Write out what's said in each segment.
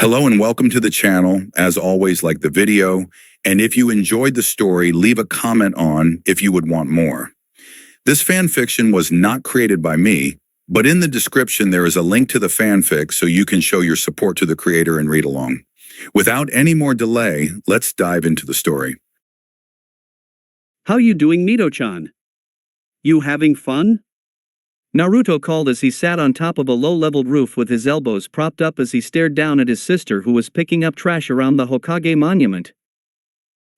Hello and welcome to the channel. As always, like the video, and if you enjoyed the story, leave a comment on if you would want more. This fanfiction was not created by me, but in the description there is a link to the fanfic so you can show your support to the creator and read along. Without any more delay, let's dive into the story. How you doing, Mito-chan? You having fun? Naruto called as he sat on top of a low-leveled roof with his elbows propped up as he stared down at his sister who was picking up trash around the Hokage monument.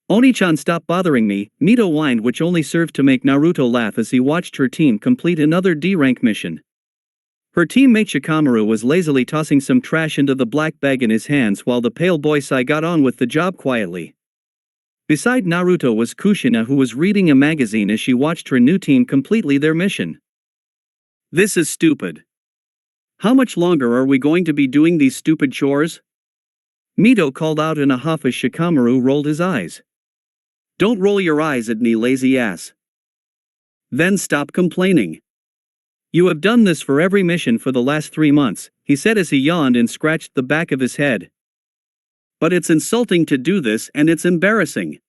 Oni-chan, stop bothering me, Mito whined, which only served to make Naruto laugh as he watched her team complete another D-rank mission. Her teammate Shikamaru was lazily tossing some trash into the black bag in his hands while the pale boy Sai got on with the job quietly. Beside Naruto was Kushina, who was reading a magazine as she watched her new team completely their mission. This is stupid. How much longer are we going to be doing these stupid chores? Mito called out in a huff as Shikamaru rolled his eyes. Don't roll your eyes at me, lazy ass. Then stop complaining. You have done this for every mission for the last 3 months, he said as he yawned and scratched the back of his head. But it's insulting to do this, and it's embarrassing.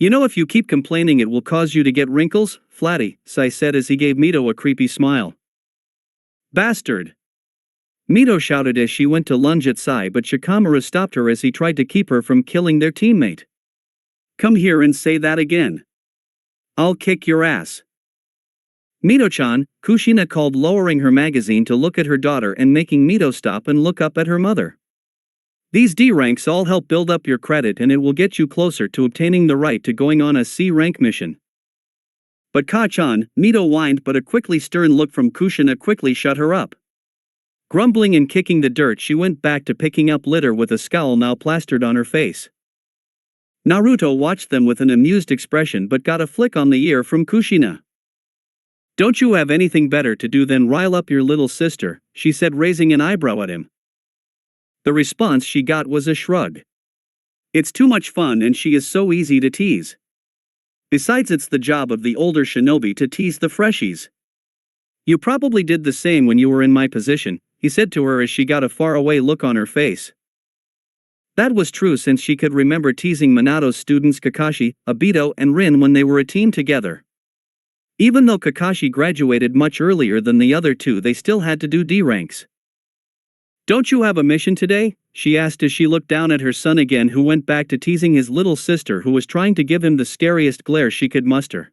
You know, if you keep complaining it will cause you to get wrinkles, Flatty, Sai said as he gave Mito a creepy smile. Bastard! Mito shouted as she went to lunge at Sai, but Shikamaru stopped her as he tried to keep her from killing their teammate. Come here and say that again. I'll kick your ass. Mito-chan, Kushina called, lowering her magazine to look at her daughter and making Mito stop and look up at her mother. These D ranks all help build up your credit and it will get you closer to obtaining the right to going on a C rank mission. But Ka-chan, Mito whined, but a quickly stern look from Kushina quickly shut her up. Grumbling and kicking the dirt, she went back to picking up litter with a scowl now plastered on her face. Naruto watched them with an amused expression but got a flick on the ear from Kushina. Don't you have anything better to do than rile up your little sister, she said, raising an eyebrow at him. The response she got was a shrug. It's too much fun and she is so easy to tease. Besides, it's the job of the older shinobi to tease the freshies. You probably did the same when you were in my position, he said to her as she got a faraway look on her face. That was true, since she could remember teasing Minato's students Kakashi, Obito, and Rin when they were a team together. Even though Kakashi graduated much earlier than the other two, they still had to do D ranks. Don't you have a mission today? She asked as she looked down at her son again, who went back to teasing his little sister who was trying to give him the scariest glare she could muster.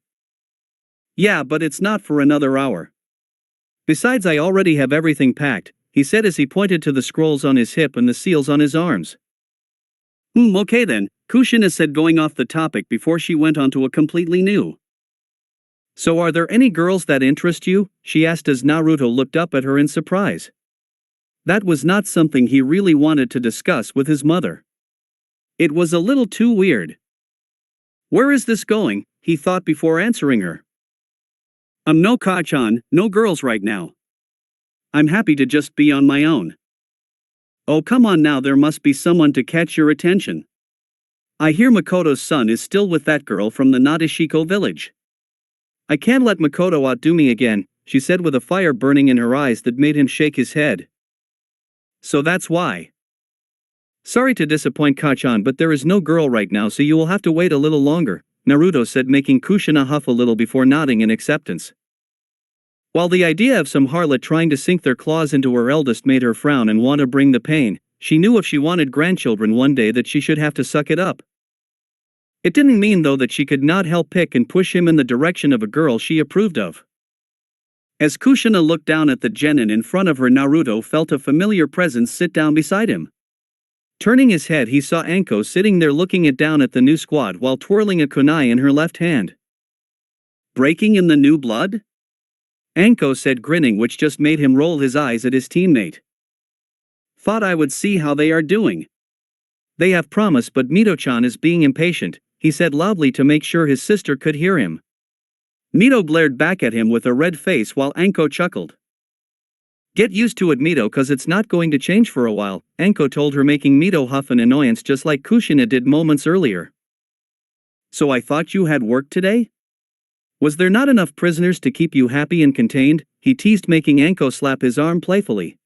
Yeah, but it's not for another hour. Besides, I already have everything packed, he said as he pointed to the scrolls on his hip and the seals on his arms. Okay then, Kushina said, going off the topic before she went on to a completely new. So are there any girls that interest you? She asked as Naruto looked up at her in surprise. That was not something he really wanted to discuss with his mother. It was a little too weird. Where is this going? He thought before answering her. No, Ka-chan, no girls right now. I'm happy to just be on my own. Oh, come on now, there must be someone to catch your attention. I hear Makoto's son is still with that girl from the Nadeshiko village. I can't let Makoto outdo me again, she said with a fire burning in her eyes that made him shake his head. So that's why. Sorry to disappoint, Ka-chan, but there is no girl right now, so you will have to wait a little longer, Naruto said, making Kushina huff a little before nodding in acceptance. While the idea of some harlot trying to sink their claws into her eldest made her frown and want to bring the pain, she knew if she wanted grandchildren one day that she should have to suck it up. It didn't mean, though, that she could not help pick and push him in the direction of a girl she approved of. As Kushina looked down at the genin in front of her, Naruto felt a familiar presence sit down beside him. Turning his head, he saw Anko sitting there looking down at the new squad while twirling a kunai in her left hand. Breaking in the new blood? Anko said, grinning, which just made him roll his eyes at his teammate. Thought I would see how they are doing. They have promise, but Mito-chan is being impatient, he said loudly to make sure his sister could hear him. Mito glared back at him with a red face while Anko chuckled. Get used to it, Mito, cause it's not going to change for a while, Anko told her, making Mito huff in annoyance just like Kushina did moments earlier. So I thought you had work today? Was there not enough prisoners to keep you happy and contained? He teased, making Anko slap his arm playfully.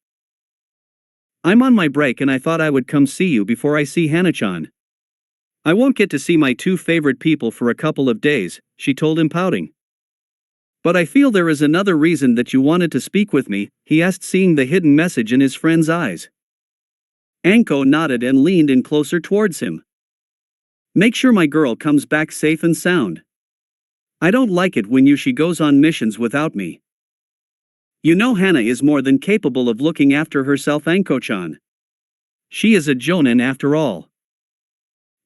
I'm on my break and I thought I would come see you before I see Hana-chan. I won't get to see my two favorite people for a couple of days, she told him, pouting. But I feel there is another reason that you wanted to speak with me, he asked, seeing the hidden message in his friend's eyes. Anko nodded and leaned in closer towards him. Make sure my girl comes back safe and sound. I don't like it when she goes on missions without me. You know Hana is more than capable of looking after herself, Anko-chan. She is a jonin after all.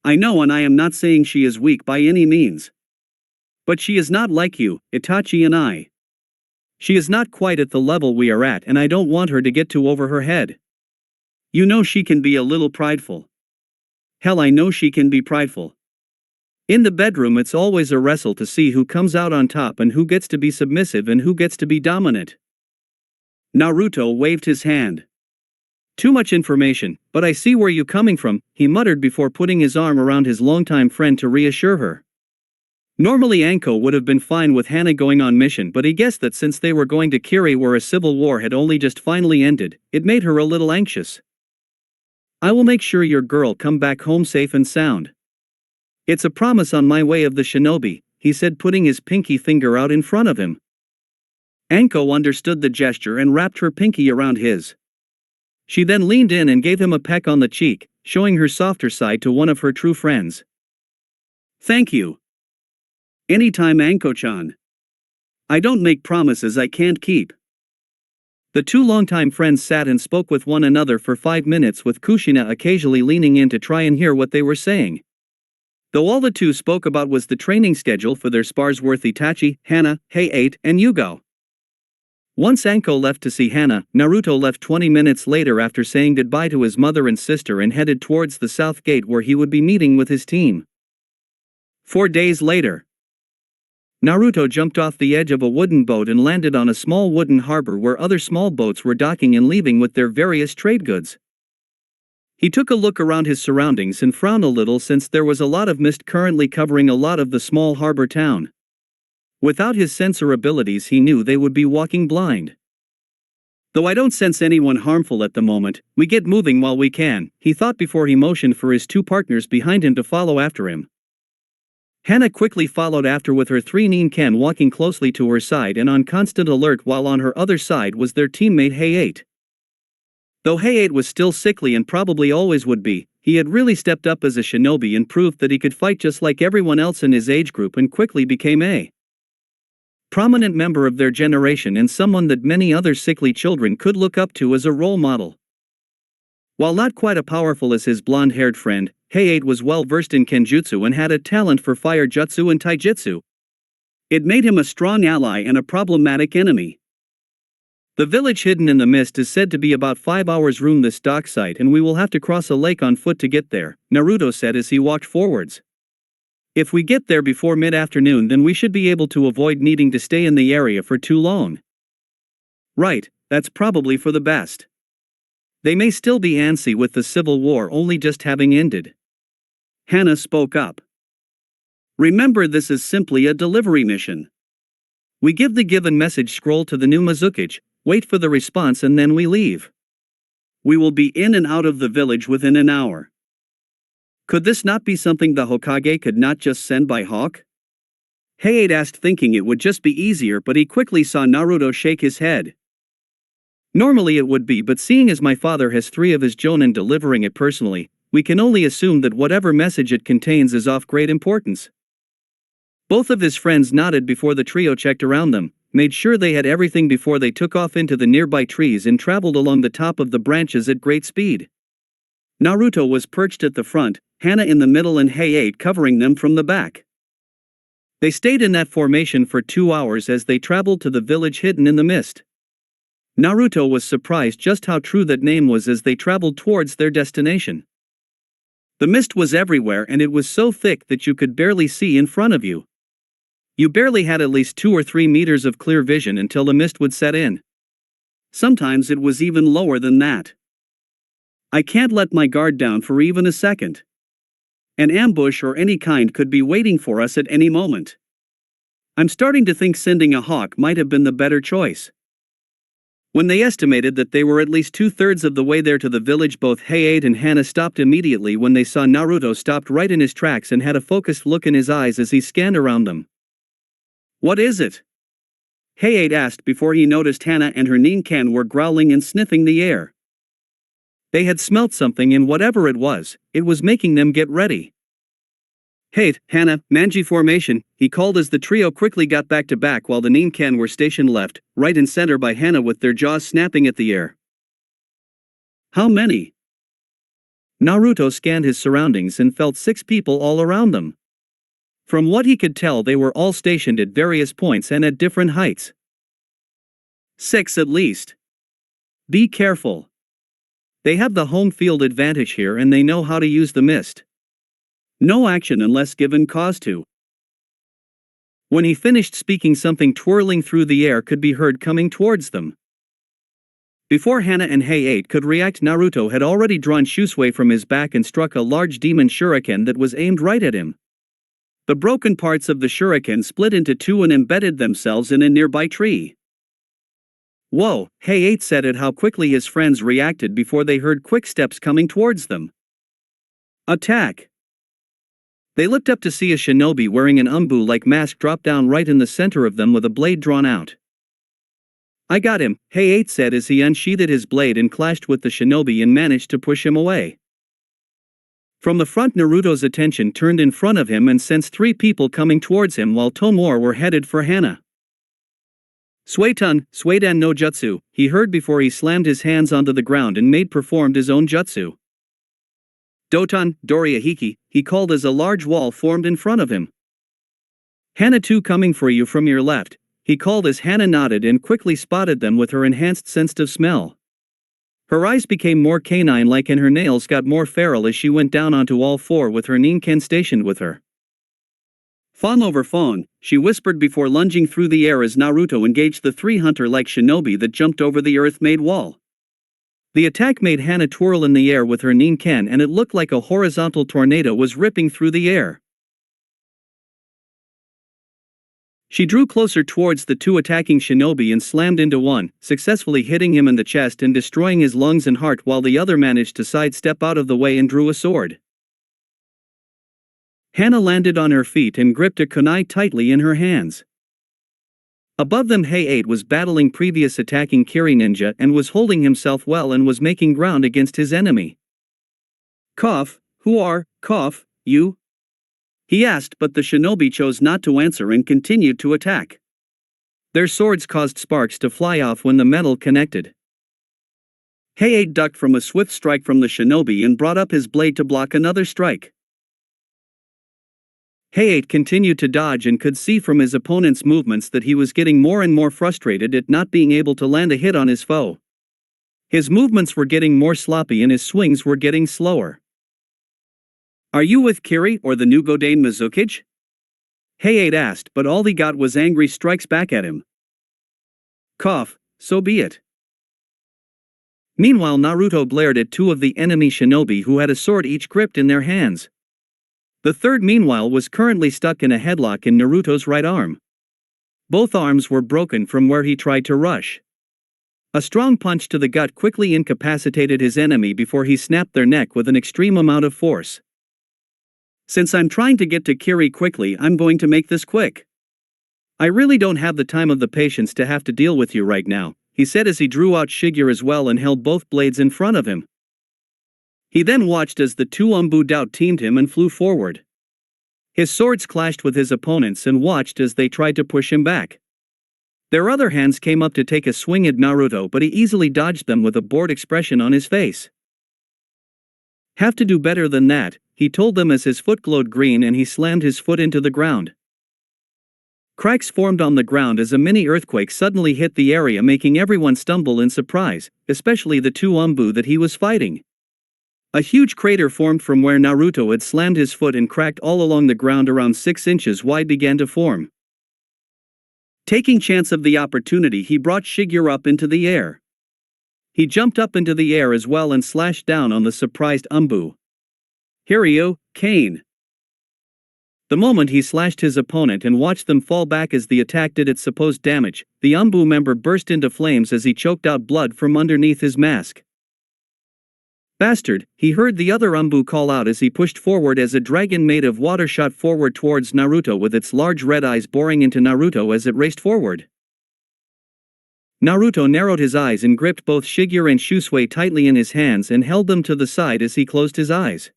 I know, and I am not saying she is weak by any means. But she is not like you, Itachi and I. She is not quite at the level we are at, and I don't want her to get too over her head. You know she can be a little prideful. Hell, I know she can be prideful. In the bedroom it's always a wrestle to see who comes out on top and who gets to be submissive and who gets to be dominant. Naruto waved his hand. Too much information, but I see where you're coming from, he muttered before putting his arm around his longtime friend to reassure her. Normally Anko would have been fine with Hana going on mission, but he guessed that since they were going to Kiri, where a civil war had only just finally ended, it made her a little anxious. I will make sure your girl come back home safe and sound. It's a promise on my way of the shinobi, he said, putting his pinky finger out in front of him. Anko understood the gesture and wrapped her pinky around his. She then leaned in and gave him a peck on the cheek, showing her softer side to one of her true friends. Thank you. Anytime, Anko-chan. I don't make promises I can't keep. The two longtime friends sat and spoke with one another for 5 minutes, with Kushina occasionally leaning in to try and hear what they were saying. Though all the two spoke about was the training schedule for their spars with Itachi, Hana, Hayate, and Yugo. Once Anko left to see Hana, Naruto left 20 minutes later after saying goodbye to his mother and sister and headed towards the south gate where he would be meeting with his team. 4 days later, Naruto jumped off the edge of a wooden boat and landed on a small wooden harbor where other small boats were docking and leaving with their various trade goods. He took a look around his surroundings and frowned a little, since there was a lot of mist currently covering a lot of the small harbor town. Without his sensor abilities, he knew they would be walking blind. Though I don't sense anyone harmful at the moment, we get moving while we can, he thought before he motioned for his two partners behind him to follow after him. Hana quickly followed after with her 3 Ninken walking closely to her side and on constant alert, while on her other side was their teammate Hayate. Though Hayate was still sickly and probably always would be, he had really stepped up as a shinobi and proved that he could fight just like everyone else in his age group, and quickly became a prominent member of their generation and someone that many other sickly children could look up to as a role model. While not quite as powerful as his blonde-haired friend, Hayate was well versed in kenjutsu and had a talent for fire jutsu and taijutsu. It made him a strong ally and a problematic enemy. The village hidden in the mist is said to be about 5 hours from this dock site, and we will have to cross a lake on foot to get there, Naruto said as he walked forwards. If we get there before mid-afternoon, then we should be able to avoid needing to stay in the area for too long. Right, that's probably for the best. They may still be antsy with the civil war only just having ended. Hana spoke up. Remember, this is simply a delivery mission. We give the given message scroll to the new Mizukage, wait for the response, and then we leave. We will be in and out of the village within an hour. Could this not be something the Hokage could not just send by hawk? Hayate asked, thinking it would just be easier, but he quickly saw Naruto shake his head. Normally it would be, but seeing as my father has 3 of his jonin delivering it personally, we can only assume that whatever message it contains is of great importance. Both of his friends nodded before the trio checked around them, made sure they had everything before they took off into the nearby trees and traveled along the top of the branches at great speed. Naruto was perched at the front, Hana in the middle, and Hayate covering them from the back. They stayed in that formation for 2 hours as they traveled to the village hidden in the mist. Naruto was surprised just how true that name was as they traveled towards their destination. The mist was everywhere, and it was so thick that you could barely see in front of you. You barely had at least 2 or 3 meters of clear vision until the mist would set in. Sometimes it was even lower than that. I can't let my guard down for even a second. An ambush or any kind could be waiting for us at any moment. I'm starting to think sending a hawk might have been the better choice. When they estimated that they were at least 2/3 of the way there to the village, both Hayate and Hana stopped immediately when they saw Naruto stopped right in his tracks and had a focused look in his eyes as he scanned around them. "What is it?" Hayate asked before he noticed Hana and her ninkan were growling and sniffing the air. They had smelt something, and whatever it was making them get ready. "Hate, Hana, Manji formation," he called as the trio quickly got back to back while the ninkan were stationed left, right and center by Hana with their jaws snapping at the air. "How many?" Naruto scanned his surroundings and felt 6 people all around them. From what he could tell, they were all stationed at various points and at different heights. 6 at least. Be careful. They have the home field advantage here and they know how to use the mist. No action unless given cause to. When he finished speaking, something twirling through the air could be heard coming towards them. Before Hana and Hayate could react, Naruto had already drawn Shusui from his back and struck a large demon shuriken that was aimed right at him. The broken parts of the shuriken split into 2 and embedded themselves in a nearby tree. "Whoa," Hayate said at how quickly his friends reacted before they heard quick steps coming towards them. "Attack!" They looked up to see a shinobi wearing an umbu-like mask drop down right in the center of them with a blade drawn out. "I got him," Hayate said as he unsheathed his blade and clashed with the shinobi and managed to push him away. From the front, Naruto's attention turned in front of him and sensed 3 people coming towards him while 2 more were headed for Hana. "Suidan no jutsu," he heard before he slammed his hands onto the ground and performed his own jutsu. "Doton, Dorihiki," he called as a large wall formed in front of him. "Hana 2 coming for you from your left," he called as Hana nodded and quickly spotted them with her enhanced sensitive smell. Her eyes became more canine-like and her nails got more feral as she went down onto all 4 with her ninken stationed with her. "Fawn over fawn," she whispered before lunging through the air as Naruto engaged the 3 hunter-like shinobi that jumped over the earth-made wall. The attack made Hana twirl in the air with her ninken and it looked like a horizontal tornado was ripping through the air. She drew closer towards the 2 attacking shinobi and slammed into one, successfully hitting him in the chest and destroying his lungs and heart while the other managed to sidestep out of the way and drew a sword. Hana landed on her feet and gripped a kunai tightly in her hands. Above them, Hayate was battling previous attacking Kiri ninja and was holding himself well and was making ground against his enemy. "Cough, who are, cough, you?" he asked, but the shinobi chose not to answer and continued to attack. Their swords caused sparks to fly off when the metal connected. Hayate ducked from a swift strike from the shinobi and brought up his blade to block another strike. Hayate continued to dodge and could see from his opponent's movements that he was getting more and more frustrated at not being able to land a hit on his foe. His movements were getting more sloppy and his swings were getting slower. "Are you with Kiri or the new Godane Mizukage?" Hayate asked, but all he got was angry strikes back at him. "Cough, so be it." Meanwhile, Naruto glared at 2 of the enemy shinobi who had a sword each gripped in their hands. The third, meanwhile, was currently stuck in a headlock in Naruto's right arm. Both arms were broken from where he tried to rush. A strong punch to the gut quickly incapacitated his enemy before he snapped their neck with an extreme amount of force. "Since I'm trying to get to Kiri quickly, I'm going to make this quick. I really don't have the time of the patience to have to deal with you right now," he said as he drew out Shigure as well and held both blades in front of him. He then watched as the 2 umbu out teamed him and flew forward. His swords clashed with his opponents and watched as they tried to push him back. Their other hands came up to take a swing at Naruto, but he easily dodged them with a bored expression on his face. "Have to do better than that," he told them as his foot glowed green and he slammed his foot into the ground. Cracks formed on the ground as a mini earthquake suddenly hit the area, making everyone stumble in surprise, especially the 2 umbu that he was fighting. A huge crater formed from where Naruto had slammed his foot and cracked all along the ground around 6 inches wide began to form. Taking chance of the opportunity, he brought Shigure up into the air. He jumped up into the air as well and slashed down on the surprised umbu. "Hiryu, Kane!" The moment he slashed his opponent and watched them fall back as the attack did its supposed damage, the Umbu member burst into flames as he choked out blood from underneath his mask. "Bastard," he heard the other Umbu call out as he pushed forward as a dragon made of water shot forward towards Naruto with its large red eyes boring into Naruto as it raced forward. Naruto narrowed his eyes and gripped both Shigure and Shusui tightly in his hands and held them to the side as he closed his eyes.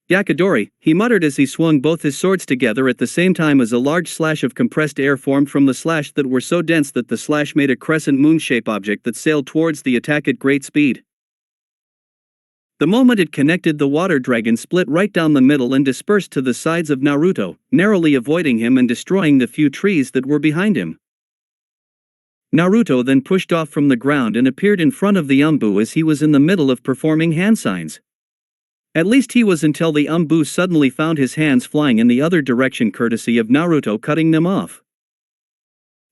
"Yakadori," he muttered as he swung both his swords together at the same time as a large slash of compressed air formed from the slash that were so dense that the slash made a crescent moon-shaped object that sailed towards the attack at great speed. The moment it connected, the water dragon split right down the middle and dispersed to the sides of Naruto, narrowly avoiding him and destroying the few trees that were behind him. Naruto then pushed off from the ground and appeared in front of the Umbu as he was in the middle of performing hand signs. At least he was until the Umbu suddenly found his hands flying in the other direction courtesy of Naruto cutting them off.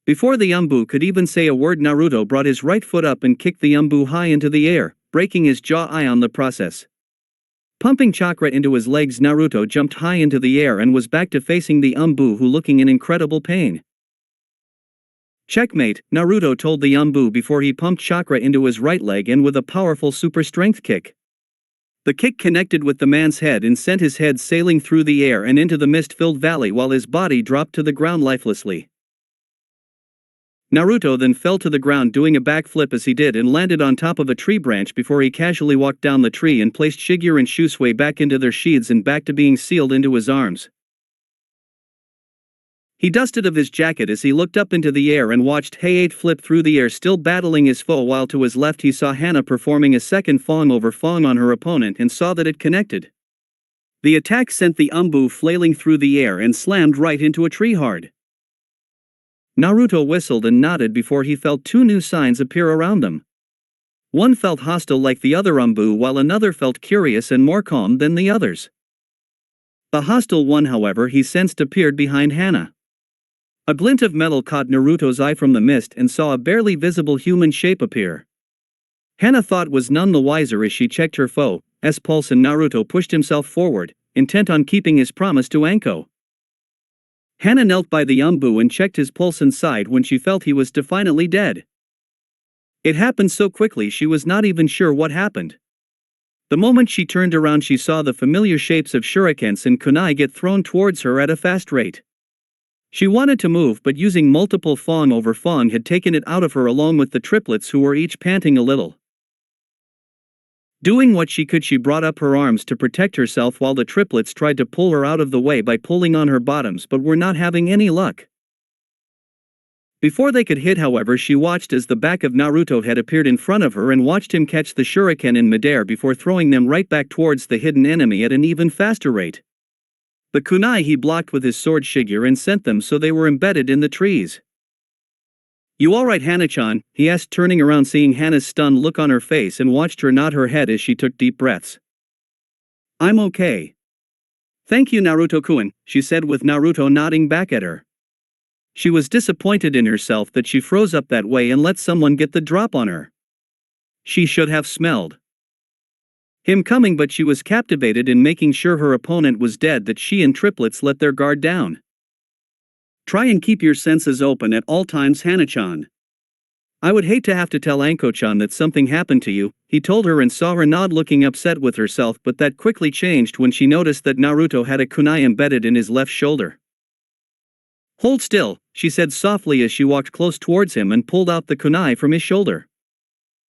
Before the Umbu could even say a word, Naruto brought his right foot up and kicked the Umbu high into the air, breaking his jaw on the process. Pumping chakra into his legs, Naruto jumped high into the air and was back to facing the Umbu, who looking in incredible pain. "Checkmate," Naruto told the Umbu before he pumped chakra into his right leg and with a powerful super strength kick. The kick connected with the man's head and sent his head sailing through the air and into the mist-filled valley while his body dropped to the ground lifelessly. Naruto then fell to the ground doing a backflip as he did and landed on top of a tree branch before he casually walked down the tree and placed Shigure and Shusui back into their sheaths and back to being sealed into his arms. He dusted of his jacket as he looked up into the air and watched Hayate flip through the air still battling his foe, while to his left he saw Hana performing a second Fong over Fong on her opponent and saw that it connected. The attack sent the Umbu flailing through the air and slammed right into a tree hard. Naruto whistled and nodded before he felt two new signs appear around them. One felt hostile like the other Umbu while another felt curious and more calm than the others. The hostile one, however, he sensed appeared behind Hana. A glint of metal caught Naruto's eye from the mist and saw a barely visible human shape appear. Hana thought was none the wiser as she checked her foe's pulse, and Naruto pushed himself forward, intent on keeping his promise to Anko. Hana knelt by the Umbu and checked his pulse and sighed when she felt he was definitely dead. It happened so quickly she was not even sure what happened. The moment she turned around, she saw the familiar shapes of shurikens and kunai get thrown towards her at a fast rate. She wanted to move, but using multiple Fong over Fong had taken it out of her, along with the triplets who were each panting a little. Doing what she could, she brought up her arms to protect herself while the triplets tried to pull her out of the way by pulling on her bottoms but were not having any luck. Before they could hit, however, she watched as the back of Naruto had appeared in front of her and watched him catch the shuriken in midair before throwing them right back towards the hidden enemy at an even faster rate. The kunai he blocked with his sword Shigure and sent them so they were embedded in the trees. "You alright, Hana-chan?" he asked, turning around seeing Hana's stunned look on her face, and watched her nod her head as she took deep breaths. "I'm okay. Thank you, Naruto-kun," she said with Naruto nodding back at her. She was disappointed in herself that she froze up that way and let someone get the drop on her. She should have smelled him coming, but she was captivated in making sure her opponent was dead that she and triplets let their guard down. "Try and keep your senses open at all times, Hana-chan. I would hate to have to tell Anko-chan that something happened to you," he told her, and saw her nod, looking upset with herself, but that quickly changed when she noticed that Naruto had a kunai embedded in his left shoulder. "Hold still," she said softly as she walked close towards him and pulled out the kunai from his shoulder.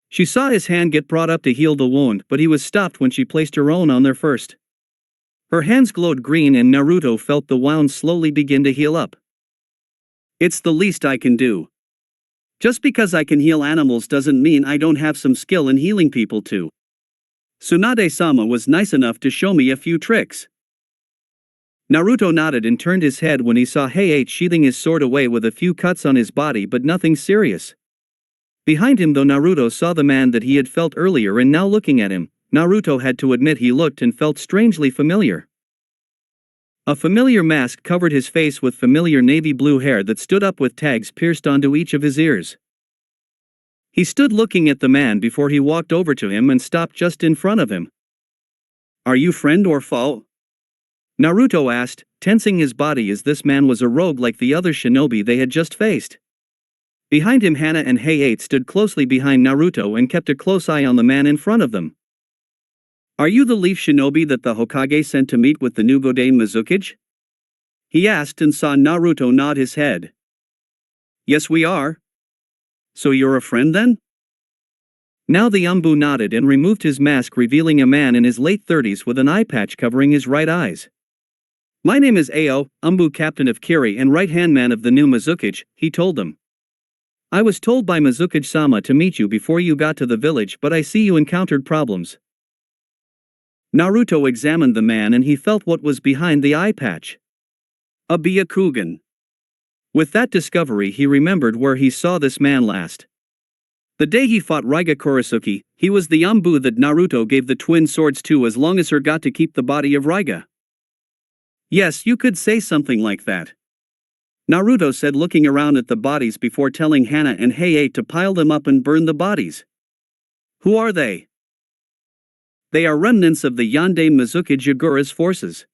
She saw his hand get brought up to heal the wound, but he was stopped when she placed her own on there first. Her hands glowed green and Naruto felt the wound slowly begin to heal up. "It's the least I can do. Just because I can heal animals doesn't mean I don't have some skill in healing people too. Tsunade-sama was nice enough to show me a few tricks." Naruto nodded and turned his head when he saw Hayate sheathing his sword away with a few cuts on his body but nothing serious. Behind him, though, Naruto saw the man that he had felt earlier, and now looking at him, Naruto had to admit he looked and felt strangely familiar. A familiar mask covered his face with familiar navy blue hair that stood up with tags pierced onto each of his ears. He stood looking at the man before he walked over to him and stopped just in front of him. "Are you friend or foe?" Naruto asked, tensing his body as this man was a rogue like the other shinobi they had just faced. Behind him, Hana and Hay-8 stood closely behind Naruto and kept a close eye on the man in front of them. "Are you the Leaf Shinobi that the Hokage sent to meet with the new Godain Mizukage?" he asked and saw Naruto nod his head. "Yes, we are." "So you're a friend then?" Now the Umbu nodded and removed his mask, revealing a man in his late 30s with an eye patch covering his right eyes. "My name is Ao, Umbu captain of Kiri and right-hand man of the new Mizukage," he told them. "I was told by Mizukage-sama to meet you before you got to the village, but I see you encountered problems." Naruto examined the man and he felt what was behind the eye patch. A Byakugan. With that discovery, he remembered where he saw this man last. The day he fought Raiga Kurisuke, he was the Umbu that Naruto gave the twin swords to as long as her got to keep the body of Raiga. "Yes, you could say something like that," Naruto said, looking around at the bodies before telling Hana and Hay-8 to pile them up and burn the bodies. "Who are they?" "They are remnants of the Yondaime Mizukage Yagura's forces.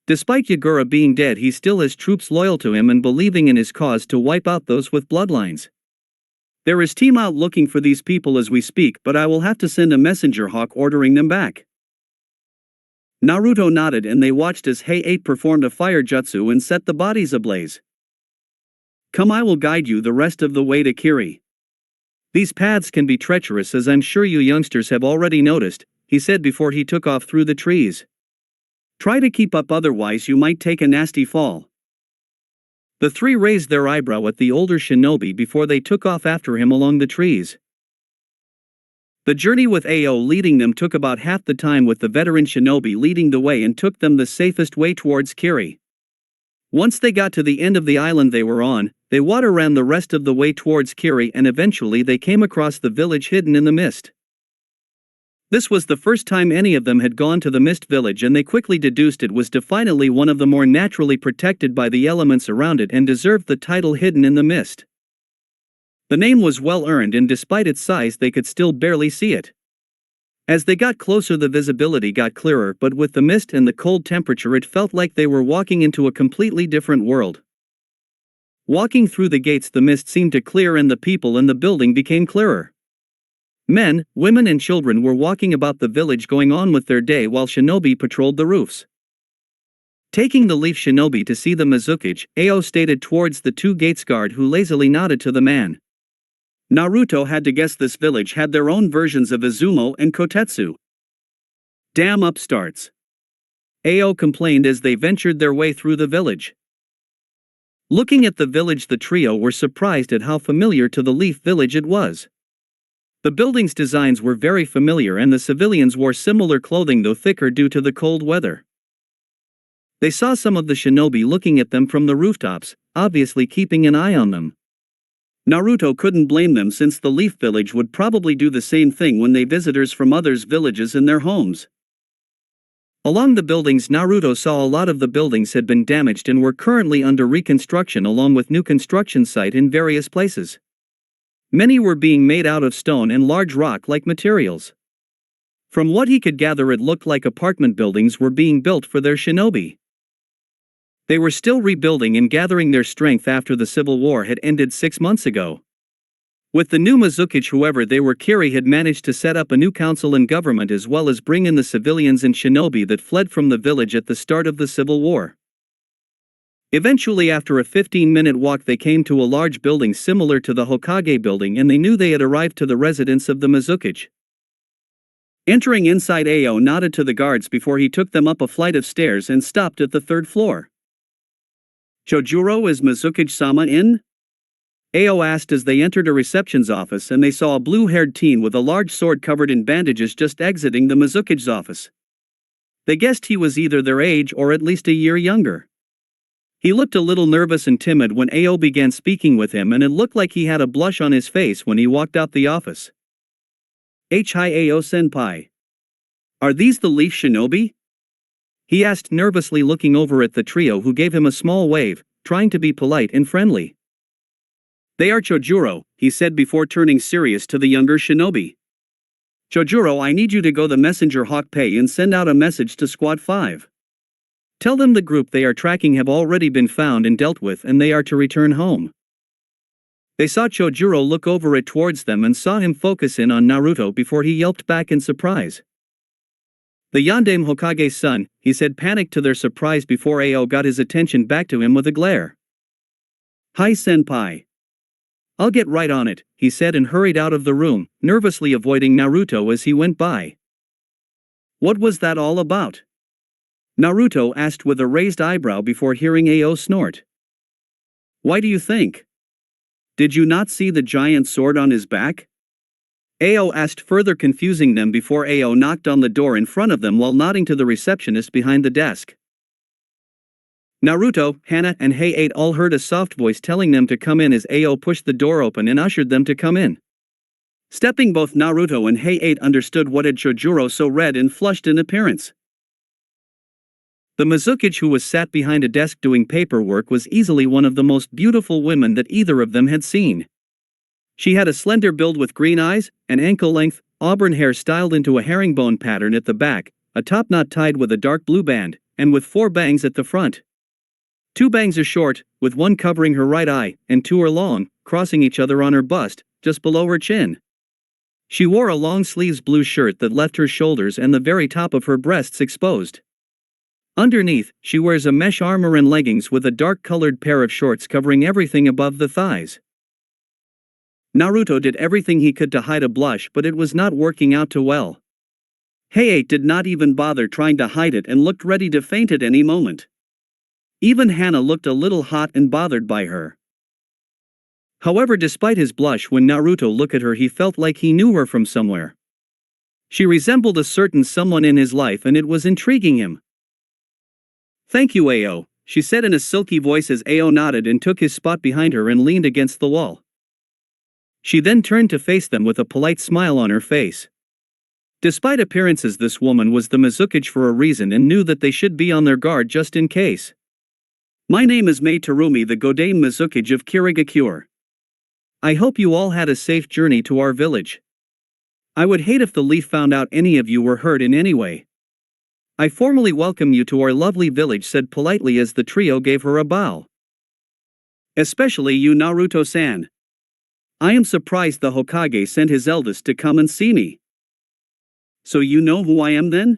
Despite Yagura being dead, he still has troops loyal to him and believing in his cause to wipe out those with bloodlines. There is team out looking for these people as we speak, but I will have to send a messenger hawk ordering them back." Naruto nodded and they watched as Hay-8 performed a fire jutsu and set the bodies ablaze. "Come, I will guide you the rest of the way to Kiri. These paths can be treacherous, as I'm sure you youngsters have already noticed," he said before he took off through the trees. "Try to keep up, otherwise you might take a nasty fall." The three raised their eyebrow at the older shinobi before they took off after him along the trees. The journey with Ao leading them took about half the time, with the veteran shinobi leading the way and took them the safest way towards Kiri. Once they got to the end of the island they were on, they water ran the rest of the way towards Kiri and eventually they came across the village hidden in the mist. This was the first time any of them had gone to the Mist Village, and they quickly deduced it was definitely one of the more naturally protected by the elements around it and deserved the title Hidden in the Mist. The name was well earned, and despite its size they could still barely see it. As they got closer the visibility got clearer, but with the mist and the cold temperature it felt like they were walking into a completely different world. Walking through the gates the mist seemed to clear and the people in the building became clearer. Men, women and children were walking about the village going on with their day while shinobi patrolled the roofs. Taking the Leaf Shinobi to see the Mizukage, Ao stated towards the two gates guard, who lazily nodded to the man. Naruto had to guess this village had their own versions of Izumo and Kotetsu. "Damn upstarts," Ao complained as they ventured their way through the village. Looking at the village, the trio were surprised at how familiar to the Leaf Village it was. The building's designs were very familiar and the civilians wore similar clothing, though thicker due to the cold weather. They saw some of the shinobi looking at them from the rooftops, obviously keeping an eye on them. Naruto couldn't blame them, since the Leaf Village would probably do the same thing when they visitors from others' villages in their homes. Along the buildings, Naruto saw a lot of the buildings had been damaged and were currently under reconstruction, along with new construction site in various places. Many were being made out of stone and large rock-like materials. From what he could gather, it looked like apartment buildings were being built for their shinobi. They were still rebuilding and gathering their strength after the civil war had ended 6 months ago. With the new Mizukage, however, Kiri had managed to set up a new council and government, as well as bring in the civilians and shinobi that fled from the village at the start of the civil war. Eventually, after a 15-minute walk, they came to a large building similar to the Hokage building, and they knew they had arrived to the residence of the Mizukage. Entering inside, Ao nodded to the guards before he took them up a flight of stairs and stopped at the 3rd floor. "Chojuro, is Mizukage-sama in?" Ao asked as they entered a reception's office, and they saw a blue-haired teen with a large sword covered in bandages just exiting the Mizukage's office. They guessed he was either their age or at least a year younger. He looked a little nervous and timid when Ao began speaking with him, and it looked like he had a blush on his face when he walked out the office. "Hi Ao-senpai. Are these the Leaf Shinobi?" he asked nervously, looking over at the trio, who gave him a small wave, trying to be polite and friendly. "They are Chojuro," he said before turning serious to the younger shinobi. "Chojuro, I need you to go the messenger hawk pay and send out a message to Squad 5. Tell them the group they are tracking have already been found and dealt with and they are to return home. They saw Chojuro look over it towards them and saw him focus in on Naruto before he yelped back in surprise. The Yandame Hokage's son, he said, panicked to their surprise before Ao got his attention back to him with a glare. Hi senpai. I'll get right on it, he said and hurried out of the room, nervously avoiding Naruto as he went by. What was that all about? Naruto asked with a raised eyebrow before hearing Ao snort. Why do you think? Did you not see the giant sword on his back? Ao asked, further confusing them before Ao knocked on the door in front of them while nodding to the receptionist behind the desk. Naruto, Hana, and Hey-8 all heard a soft voice telling them to come in as Ao pushed the door open and ushered them to come in. Stepping, both Naruto and Hey-8 understood what had Chojuro so red and flushed in appearance. The Mizukage, who was sat behind a desk doing paperwork, was easily one of the most beautiful women that either of them had seen. She had a slender build with green eyes, an ankle-length, auburn hair styled into a herringbone pattern at the back, a top knot tied with a dark blue band, and with 4 bangs at the front. 2 bangs are short, with one covering her right eye, and 2 are long, crossing each other on her bust, just below her chin. She wore a long-sleeves blue shirt that left her shoulders and the very top of her breasts exposed. Underneath, she wears a mesh armor and leggings with a dark-colored pair of shorts covering everything above the thighs. Naruto did everything he could to hide a blush, but it was not working out too well. Hey-8 did not even bother trying to hide it and looked ready to faint at any moment. Even Hana looked a little hot and bothered by her. However, despite his blush, when Naruto looked at her, he felt like he knew her from somewhere. She resembled a certain someone in his life and it was intriguing him. Thank you, Ao, she said in a silky voice as Ao nodded and took his spot behind her and leaned against the wall. She then turned to face them with a polite smile on her face. Despite appearances, this woman was the Mizukage for a reason and knew that they should be on their guard just in case. My name is Mei Terumi, the Godame Mizukage of Kirigakure. I hope you all had a safe journey to our village. I would hate if the leaf found out any of you were hurt in any way. I formally welcome you to our lovely village, said politely as the trio gave her a bow. Especially you, Naruto-san. I am surprised the Hokage sent his eldest to come and see me. So you know who I am then?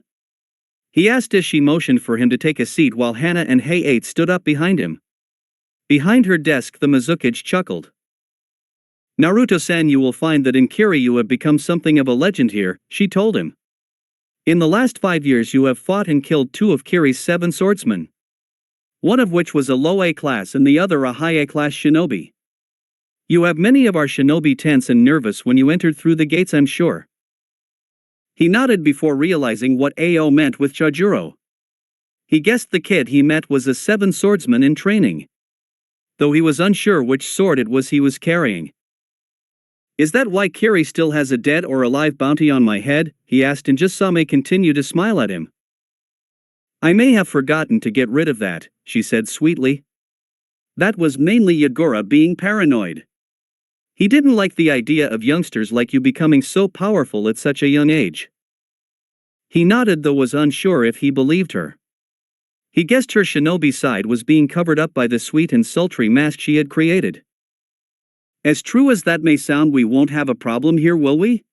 He asked as she motioned for him to take a seat while Hana and Hey-8 stood up behind him. Behind her desk, the Mizukage chuckled. Naruto-san, you will find that in Kiri you have become something of a legend here, she told him. In the last 5 years you have fought and killed 2 of Kiri's 7 swordsmen. One of which was a low A class and the other a high A class shinobi. You have many of our shinobi tense and nervous when you entered through the gates, I'm sure. He nodded before realizing what Ao meant with Chojuro. He guessed the kid he met was a 7 swordsman in training. Though he was unsure which sword it was he was carrying. Is that why Kiri still has a dead or alive bounty on my head? He asked, and just saw Mei continue to smile at him. I may have forgotten to get rid of that, she said sweetly. That was mainly Yagura being paranoid. He didn't like the idea of youngsters like you becoming so powerful at such a young age. He nodded, though was unsure if he believed her. He guessed her shinobi side was being covered up by the sweet and sultry mask she had created. As true as that may sound, we won't have a problem here, will we?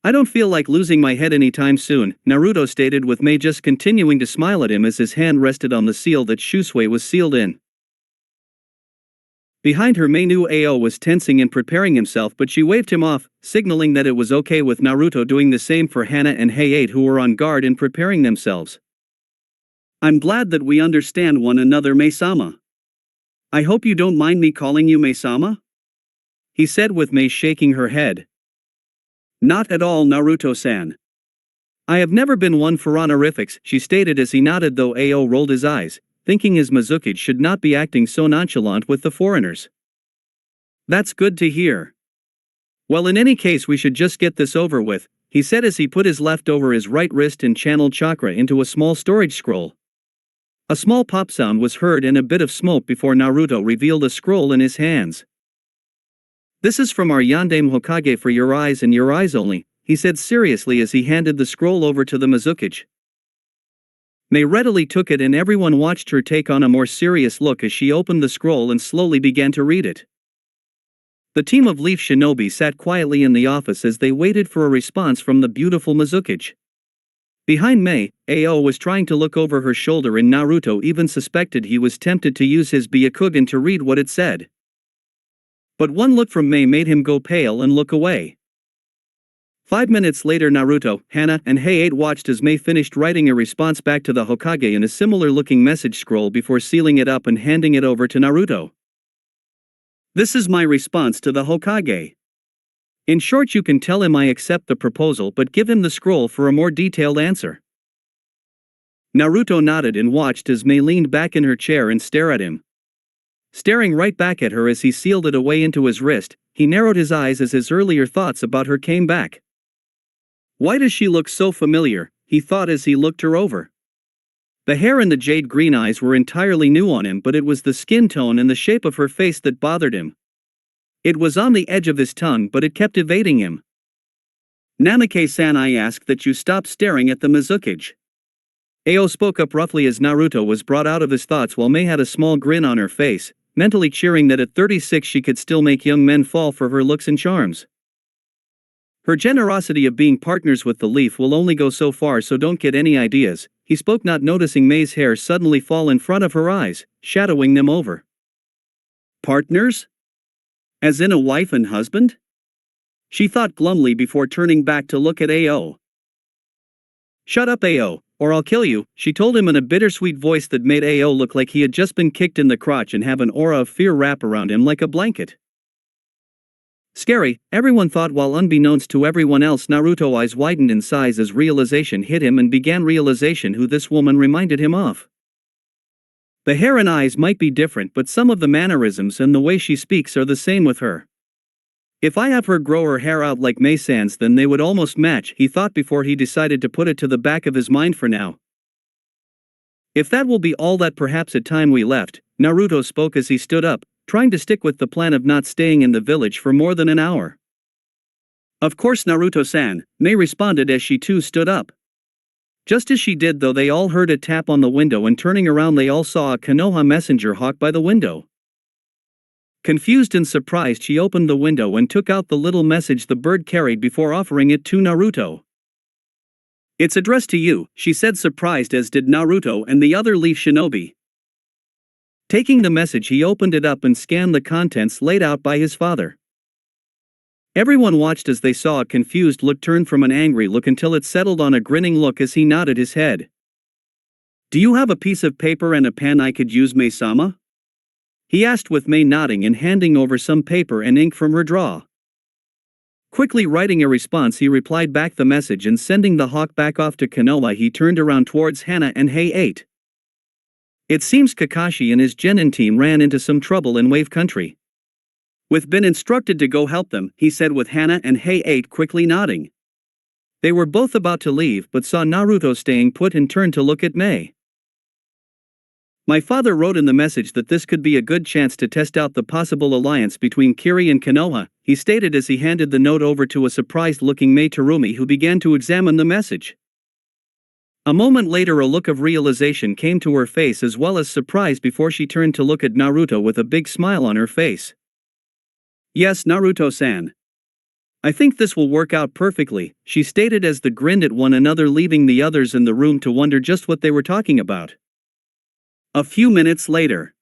I don't feel like losing my head anytime soon, Naruto stated, with Mei just continuing to smile at him as his hand rested on the seal that Shusui was sealed in. Behind her, Mei knew Ao was tensing and preparing himself, but she waved him off, signaling that it was okay with Naruto doing the same for Hana and Hey-8, who were on guard and preparing themselves. I'm glad that we understand one another, Mei-sama. I hope you don't mind me calling you Mei-sama? He said with Mei shaking her head. Not at all, Naruto-san. I have never been one for honorifics, she stated as he nodded, though Ao rolled his eyes, thinking his Mizukage should not be acting so nonchalant with the foreigners. That's good to hear. Well, in any case, we should just get this over with, he said as he put his left over his right wrist and channeled chakra into a small storage scroll. A small pop sound was heard and a bit of smoke before Naruto revealed a scroll in his hands. This is from our Yandame Hokage for your eyes and your eyes only, he said seriously as he handed the scroll over to the Mizukage. May readily took it and everyone watched her take on a more serious look as she opened the scroll and slowly began to read it. The team of Leaf Shinobi sat quietly in the office as they waited for a response from the beautiful Mizukichi. Behind Mei, Ao was trying to look over her shoulder and Naruto even suspected he was tempted to use his Byakugan to read what it said. But one look from Mei made him go pale and look away. 5 minutes later Naruto, Hana, and Hay-8 watched as Mei finished writing a response back to the Hokage in a similar-looking message scroll before sealing it up and handing it over to Naruto. This is my response to the Hokage. In short, you can tell him I accept the proposal but give him the scroll for a more detailed answer. Naruto nodded and watched as Mei leaned back in her chair and stared at him. Staring right back at her as he sealed it away into his wrist, he narrowed his eyes as his earlier thoughts about her came back. Why does she look so familiar, he thought as he looked her over. The hair and the jade green eyes were entirely new on him, but it was the skin tone and the shape of her face that bothered him. It was on the edge of his tongue but it kept evading him. Namikaze-san, I ask that you stop staring at the Mizukichi. Ao spoke up roughly as Naruto was brought out of his thoughts while Mei had a small grin on her face, mentally cheering that at 36 she could still make young men fall for her looks and charms. Her generosity of being partners with the Leaf will only go so far, so don't get any ideas, he spoke, not noticing Mei's hair suddenly fall in front of her eyes, shadowing them over. Partners? As in a wife and husband? She thought glumly before turning back to look at Ao. Shut up, Ao, or I'll kill you, she told him in a bittersweet voice that made Ao look like he had just been kicked in the crotch and have an aura of fear wrap around him like a blanket. Scary, everyone thought, while unbeknownst to everyone else Naruto's eyes widened in size as realization hit him and began realization who this woman reminded him of. The hair and eyes might be different but some of the mannerisms and the way she speaks are the same with her. If I have her grow her hair out like Mei-san's then they would almost match, he thought before he decided to put it to the back of his mind for now. If that will be all, that perhaps at time we left, Naruto spoke as he stood up, trying to stick with the plan of not staying in the village for more than an hour. Of course, Naruto-san, Mei responded as she too stood up. Just as she did though, they all heard a tap on the window and turning around they all saw a Konoha messenger hawk by the window. Confused and surprised, she opened the window and took out the little message the bird carried before offering it to Naruto. It's addressed to you, she said, surprised as did Naruto and the other Leaf Shinobi. Taking the message, he opened it up and scanned the contents laid out by his father. Everyone watched as they saw a confused look turn from an angry look until it settled on a grinning look as he nodded his head. Do you have a piece of paper and a pen I could use, Mei-sama? He asked with Mei nodding and handing over some paper and ink from her drawer. Quickly writing a response, he replied back the message and sending the hawk back off to Konoha, he turned around towards Hana and Hay-8. It seems Kakashi and his genin team ran into some trouble in Wave Country. We've been instructed to go help them, he said with Hana and Hay-8 quickly nodding. They were both about to leave but saw Naruto staying put and turned to look at Mei. My father wrote in the message that this could be a good chance to test out the possible alliance between Kiri and Konoha, he stated as he handed the note over to a surprised-looking Mei Terumi who began to examine the message. A moment later a look of realization came to her face as well as surprise before she turned to look at Naruto with a big smile on her face. Yes, Naruto-san. I think this will work out perfectly, she stated as they grinned at one another, leaving the others in the room to wonder just what they were talking about. A few minutes later,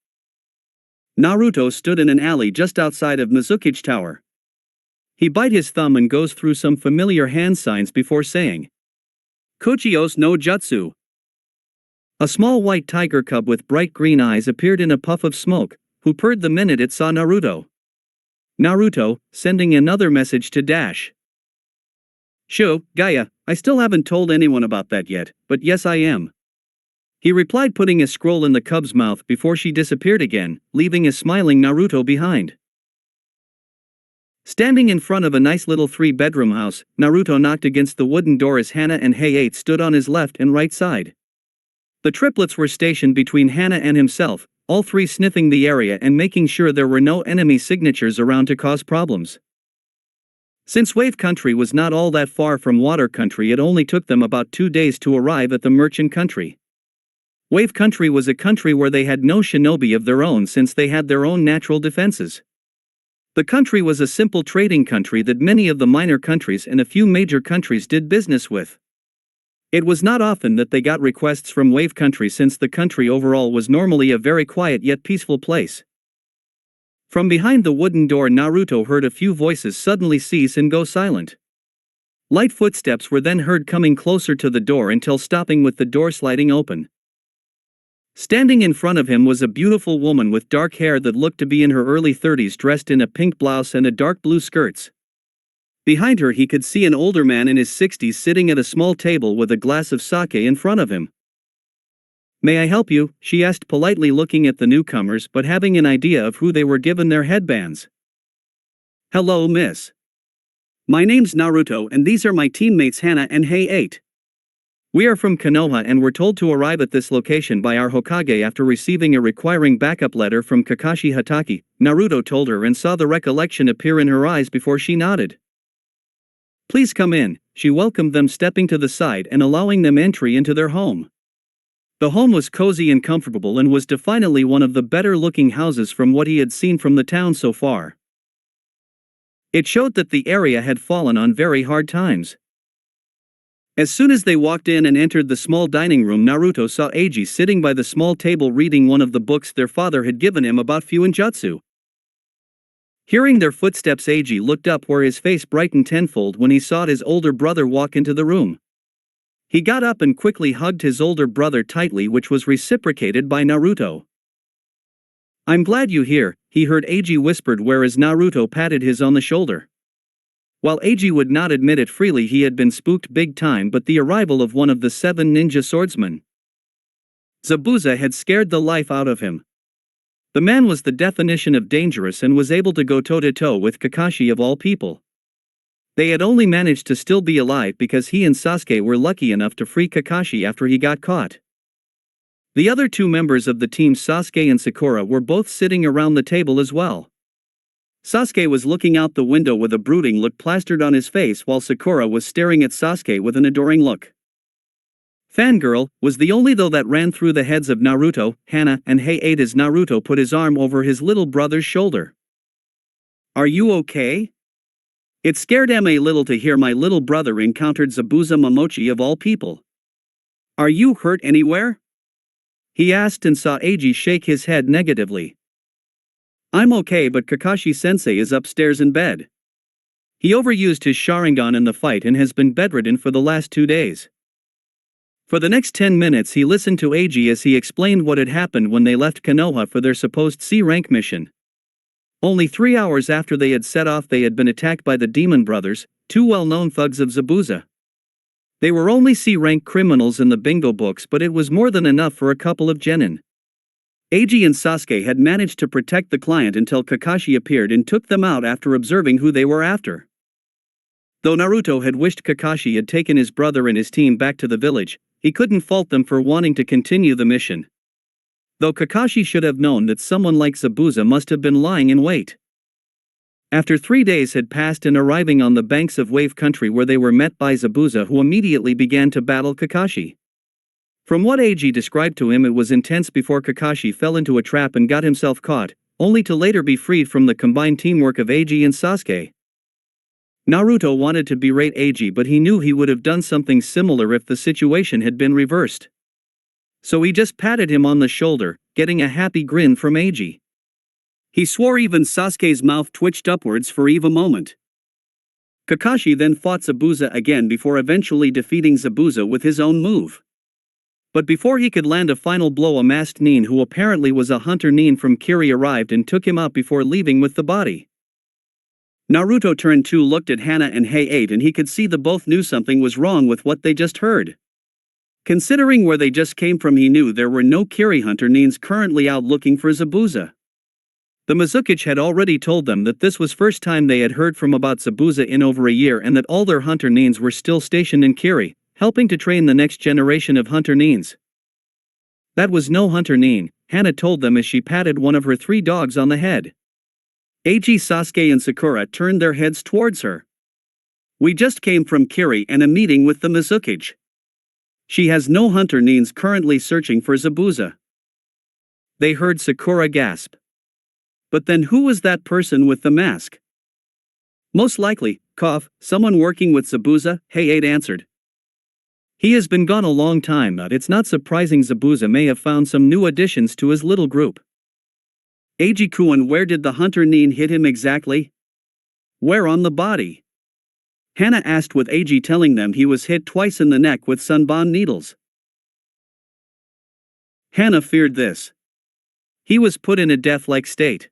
Naruto stood in an alley just outside of Mizukichi Tower. He bite his thumb and goes through some familiar hand signs before saying, Kuchios no Jutsu. A small white tiger cub with bright green eyes appeared in a puff of smoke, who purred the minute it saw Naruto. Naruto, sending another message to Dash. Sho, Gaia, I still haven't told anyone about that yet, but yes I am. He replied, putting a scroll in the cub's mouth before she disappeared again, leaving a smiling Naruto behind. Standing in front of a nice little 3-bedroom house, Naruto knocked against the wooden door as Hana and Hay-8 stood on his left and right side. The triplets were stationed between Hana and himself, all three sniffing the area and making sure there were no enemy signatures around to cause problems. Since Wave Country was not all that far from Water Country, it only took them about 2 days to arrive at the Merchant Country. Wave Country was a country where they had no shinobi of their own since they had their own natural defenses. The country was a simple trading country that many of the minor countries and a few major countries did business with. It was not often that they got requests from Wave Country since the country overall was normally a very quiet yet peaceful place. From behind the wooden door, Naruto heard a few voices suddenly cease and go silent. Light footsteps were then heard coming closer to the door until stopping with the door sliding open. Standing in front of him was a beautiful woman with dark hair that looked to be in her early 30s, dressed in a pink blouse and a dark blue skirts. Behind her he could see an older man in his 60s sitting at a small table with a glass of sake in front of him. "May I help you?" she asked politely, looking at the newcomers but having an idea of who they were given their headbands. "Hello, miss. My name's Naruto and these are my teammates Hana and Hey-8. We are from Konoha and were told to arrive at this location by our Hokage after receiving a requiring backup letter from Kakashi Hatake," Naruto told her, and saw the recollection appear in her eyes before she nodded. "Please come in," she welcomed them, stepping to the side and allowing them entry into their home. The home was cozy and comfortable and was definitely one of the better-looking houses from what he had seen from the town so far. It showed that the area had fallen on very hard times. As soon as they walked in and entered the small dining room, Naruto saw Eiji sitting by the small table reading one of the books their father had given him about Fuinjutsu. Hearing their footsteps, Eiji looked up, where his face brightened tenfold when he saw his older brother walk into the room. He got up and quickly hugged his older brother tightly, which was reciprocated by Naruto. "I'm glad you're here," he heard Eiji whispered, whereas Naruto patted his on the shoulder. While Eiji would not admit it freely, he had been spooked big time, but the arrival of one of the 7 ninja swordsmen, Zabuza, had scared the life out of him. The man was the definition of dangerous and was able to go toe-to-toe with Kakashi of all people. They had only managed to still be alive because he and Sasuke were lucky enough to free Kakashi after he got caught. The other 2 members of the team, Sasuke and Sakura, were both sitting around the table as well. Sasuke was looking out the window with a brooding look plastered on his face, while Sakura was staring at Sasuke with an adoring look. "Fangirl" was the only thought that ran through the heads of Naruto, Hana, and Hey-8 as Naruto put his arm over his little brother's shoulder. "Are you okay? It scared him a little to hear my little brother encountered Zabuza Momochi of all people. Are you hurt anywhere?" he asked, and saw Eiji shake his head negatively. "I'm okay, but Kakashi-sensei is upstairs in bed. He overused his Sharingan in the fight and has been bedridden for the last 2 days." For the next 10 minutes he listened to Eiji as he explained what had happened when they left Konoha for their supposed C-rank mission. Only 3 hours after they had set off, they had been attacked by the Demon Brothers, 2 well-known thugs of Zabuza. They were only C-rank criminals in the bingo books, but it was more than enough for a couple of genin. Eiji and Sasuke had managed to protect the client until Kakashi appeared and took them out after observing who they were after. Though Naruto had wished Kakashi had taken his brother and his team back to the village, he couldn't fault them for wanting to continue the mission. Though Kakashi should have known that someone like Zabuza must have been lying in wait. After 3 days had passed and arriving on the banks of Wave Country, where they were met by Zabuza, who immediately began to battle Kakashi. From what Eiji described to him, it was intense before Kakashi fell into a trap and got himself caught, only to later be freed from the combined teamwork of Eiji and Sasuke. Naruto wanted to berate Eiji, but he knew he would have done something similar if the situation had been reversed. So he just patted him on the shoulder, getting a happy grin from Eiji. He swore even Sasuke's mouth twitched upwards for even a moment. Kakashi then fought Zabuza again before eventually defeating Zabuza with his own move. But before he could land a final blow, a masked nin who apparently was a hunter nin from Kiri arrived and took him out before leaving with the body. Naruto turned to looked at Hana and Hey-8, and he could see the both knew something was wrong with what they just heard. Considering where they just came from, he knew there were no Kiri hunter nins currently out looking for Zabuza. The Mizukichi had already told them that this was first time they had heard from about Zabuza in over a year, and that all their hunter nins were still stationed in Kiri, helping to train the next generation of hunter nins. That was no hunter nin, Hana told them as she patted one of her 3 dogs on the head. Eiji, Sasuke and Sakura turned their heads towards her. "We just came from Kiri and a meeting with the Mizukichi," She has no hunter Nins currently searching for Zabuza. They heard Sakura gasp. But then who was that person with the mask? Most likely, someone working with Zabuza, Hayate answered. He has been gone a long time, but it's not surprising Zabuza may have found some new additions to his little group. Eiji-kun, where did the hunter Nin hit him exactly? Where on the body? Hana asked, with Eiji telling them he was hit twice in the neck with sunbon needles. Hana feared this. He was put in a death-like state.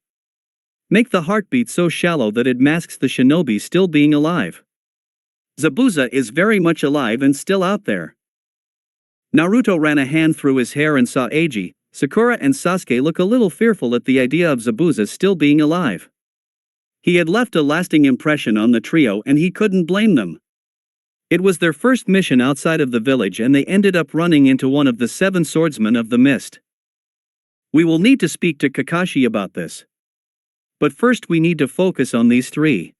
Make the heartbeat so shallow that it masks the shinobi still being alive. Zabuza is very much alive and still out there. Naruto ran a hand through his hair and saw Eiji, Sakura and Sasuke look a little fearful at the idea of Zabuza still being alive. He had left a lasting impression on the trio and he couldn't blame them. It was their first mission outside of the village and they ended up running into one of the 7 swordsmen of the mist. We will need to speak to Kakashi about this. But first we need to focus on these 3.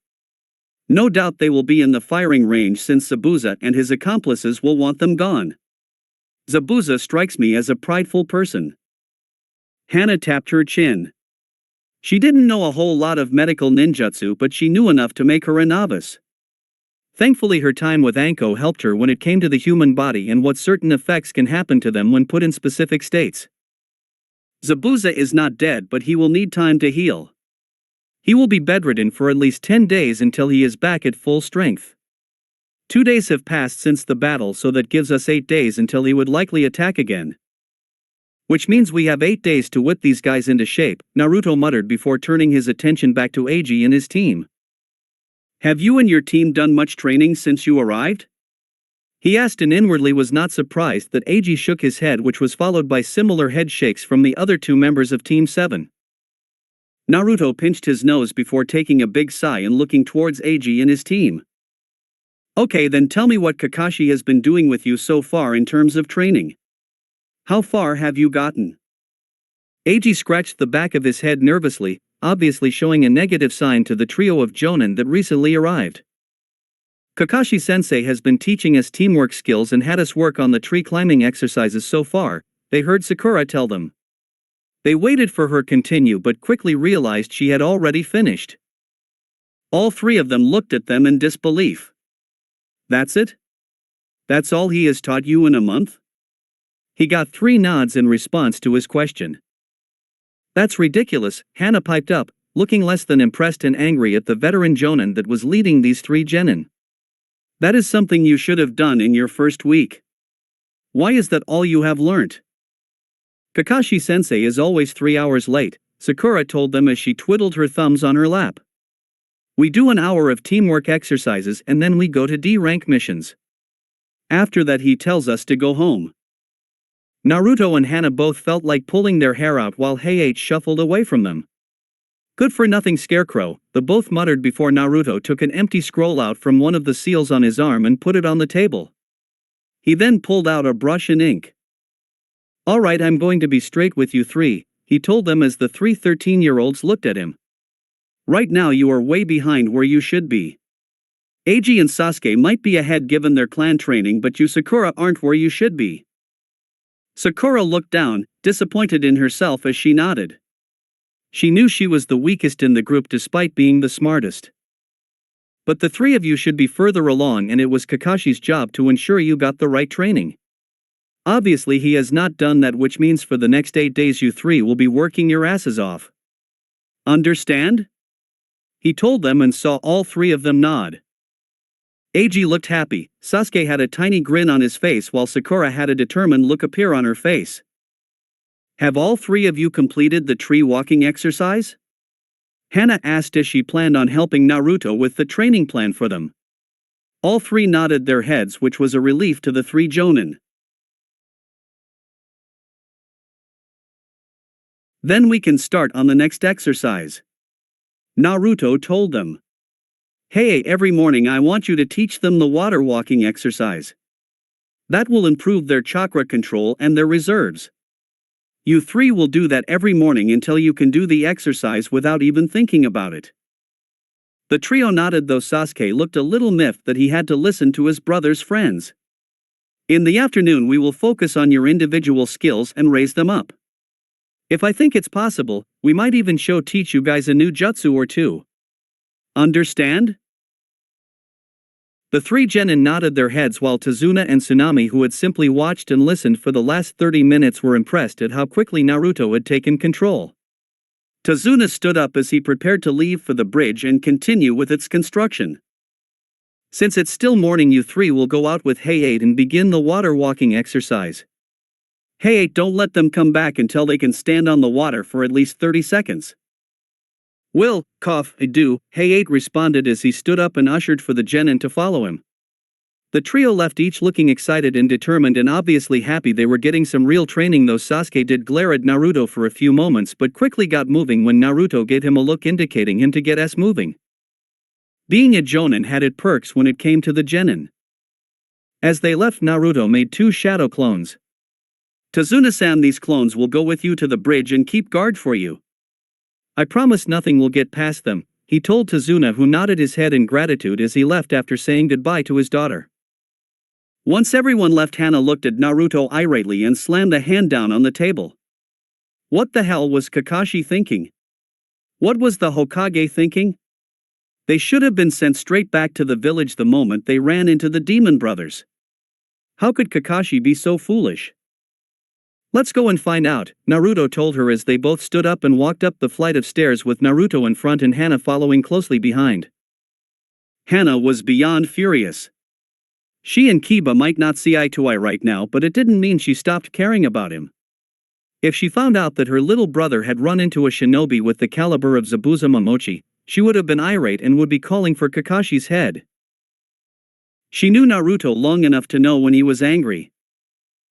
No doubt they will be in the firing range since Zabuza and his accomplices will want them gone. Zabuza strikes me as a prideful person. Hana tapped her chin. She didn't know a whole lot of medical ninjutsu, but she knew enough to make her a novice. Thankfully her time with Anko helped her when it came to the human body and what certain effects can happen to them when put in specific states. Zabuza is not dead, but he will need time to heal. He will be bedridden for at least 10 days until he is back at full strength. 2 days have passed since the battle, so that gives us 8 days until he would likely attack again. Which means we have 8 days to whip these guys into shape, Naruto muttered before turning his attention back to Eiji and his team. Have you and your team done much training since you arrived? He asked and inwardly was not surprised that Eiji shook his head, which was followed by similar head shakes from the other 2 members of Team 7. Naruto pinched his nose before taking a big sigh and looking towards Eiji and his team. Okay, then tell me what Kakashi has been doing with you so far in terms of training. How far have you gotten? Eiji scratched the back of his head nervously, obviously showing a negative sign to the trio of jonin that recently arrived. Kakashi-sensei has been teaching us teamwork skills and had us work on the tree climbing exercises so far, they heard Sakura tell them. They waited for her to continue but quickly realized she had already finished. All 3 of them looked at them in disbelief. That's it? That's all he has taught you in a month? He got 3 nods in response to his question. That's ridiculous, Hana piped up, looking less than impressed and angry at the veteran jonin that was leading these 3 genin. That is something you should have done in your first week. Why is that all you have learnt? Kakashi-sensei is always 3 hours late, Sakura told them as she twiddled her thumbs on her lap. We do an hour of teamwork exercises and then we go to D-rank missions. After that he tells us to go home. Naruto and Hana both felt like pulling their hair out while Hayate shuffled away from them. Good-for-nothing scarecrow, the both muttered before Naruto took an empty scroll out from one of the seals on his arm and put it on the table. He then pulled out a brush and ink. Alright, I'm going to be straight with you 3, he told them as the 3 13-year-olds looked at him. Right now you are way behind where you should be. Eiji and Sasuke might be ahead given their clan training, but you Sakura aren't where you should be. Sakura looked down, disappointed in herself as she nodded. She knew she was the weakest in the group despite being the smartest. But the 3 of you should be further along and it was Kakashi's job to ensure you got the right training. Obviously he has not done that, which means for the next 8 days you 3 will be working your asses off. Understand? He told them and saw all 3 of them nod. Eiji looked happy, Sasuke had a tiny grin on his face while Sakura had a determined look appear on her face. Have all 3 of you completed the tree walking exercise? Hana asked as she planned on helping Naruto with the training plan for them. All 3 nodded their heads, which was a relief to the 3 jonin. Then we can start on the next exercise. Naruto told them. Hey, every morning I want you to teach them the water walking exercise. That will improve their chakra control and their reserves. You 3 will do that every morning until you can do the exercise without even thinking about it. The trio nodded, though Sasuke looked a little miffed that he had to listen to his brother's friends. In the afternoon we will focus on your individual skills and raise them up. If I think it's possible, we might even teach you guys a new jutsu or two. Understand? The three genin nodded their heads while Tazuna and Tsunami, who had simply watched and listened for the last 30 minutes, were impressed at how quickly Naruto had taken control. Tazuna stood up as he prepared to leave for the bridge and continue with its construction. Since it's still morning, you three will go out with Hayate and begin the water walking exercise. Hayate, don't let them come back until they can stand on the water for at least 30 seconds. Will, I do, Hayate responded as he stood up and ushered for the genin to follow him. The trio left, each looking excited and determined and obviously happy they were getting some real training, though Sasuke did glare at Naruto for a few moments but quickly got moving when Naruto gave him a look indicating him to get moving. Being a jonin had its perks when it came to the genin. As they left, Naruto made 2 shadow clones. Tazuna-san, these clones will go with you to the bridge and keep guard for you. I promise nothing will get past them, he told Tazuna, who nodded his head in gratitude as he left after saying goodbye to his daughter. Once everyone left, Hana looked at Naruto irately and slammed a hand down on the table. What the hell was Kakashi thinking? What was the Hokage thinking? They should have been sent straight back to the village the moment they ran into the demon brothers. How could Kakashi be so foolish? Let's go and find out, Naruto told her as they both stood up and walked up the flight of stairs with Naruto in front and Hana following closely behind. Hana was beyond furious. She and Kiba might not see eye to eye right now, but it didn't mean she stopped caring about him. If she found out that her little brother had run into a shinobi with the caliber of Zabuza Momochi, she would have been irate and would be calling for Kakashi's head. She knew Naruto long enough to know when he was angry.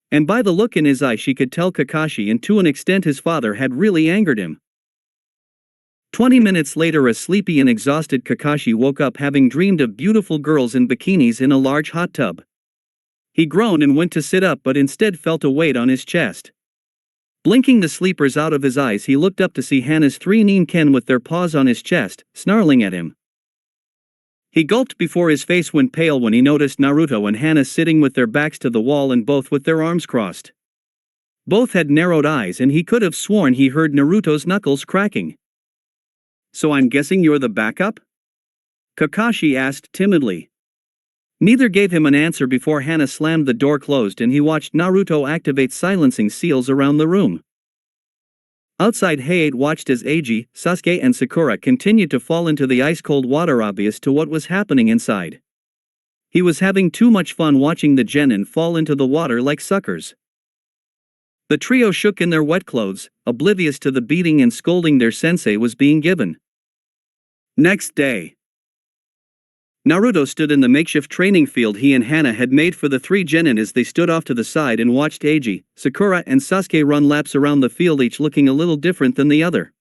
And by the look in his eye she could tell Kakashi, and to an extent his father, had really angered him. 20 minutes later, a sleepy and exhausted Kakashi woke up having dreamed of beautiful girls in bikinis in a large hot tub. He groaned and went to sit up but instead felt a weight on his chest. Blinking the sleepers out of his eyes, he looked up to see Hana's 3 Nin-ken with their paws on his chest, snarling at him. He gulped before his face went pale when he noticed Naruto and Hana sitting with their backs to the wall and both with their arms crossed. Both had narrowed eyes and he could have sworn he heard Naruto's knuckles cracking. So I'm guessing you're the backup? Kakashi asked timidly. Neither gave him an answer before Hana slammed the door closed and he watched Naruto activate silencing seals around the room. Outside, Hayate watched as Eiji, Sasuke and Sakura continued to fall into the ice-cold water, oblivious to what was happening inside. He was having too much fun watching the genin fall into the water like suckers. The trio shook in their wet clothes, oblivious to the beating and scolding their sensei was being given. Next day, Naruto stood in the makeshift training field he and Hana had made for the 3 genin as they stood off to the side and watched Eiji, Sakura and Sasuke run laps around the field, each looking a little different than the other.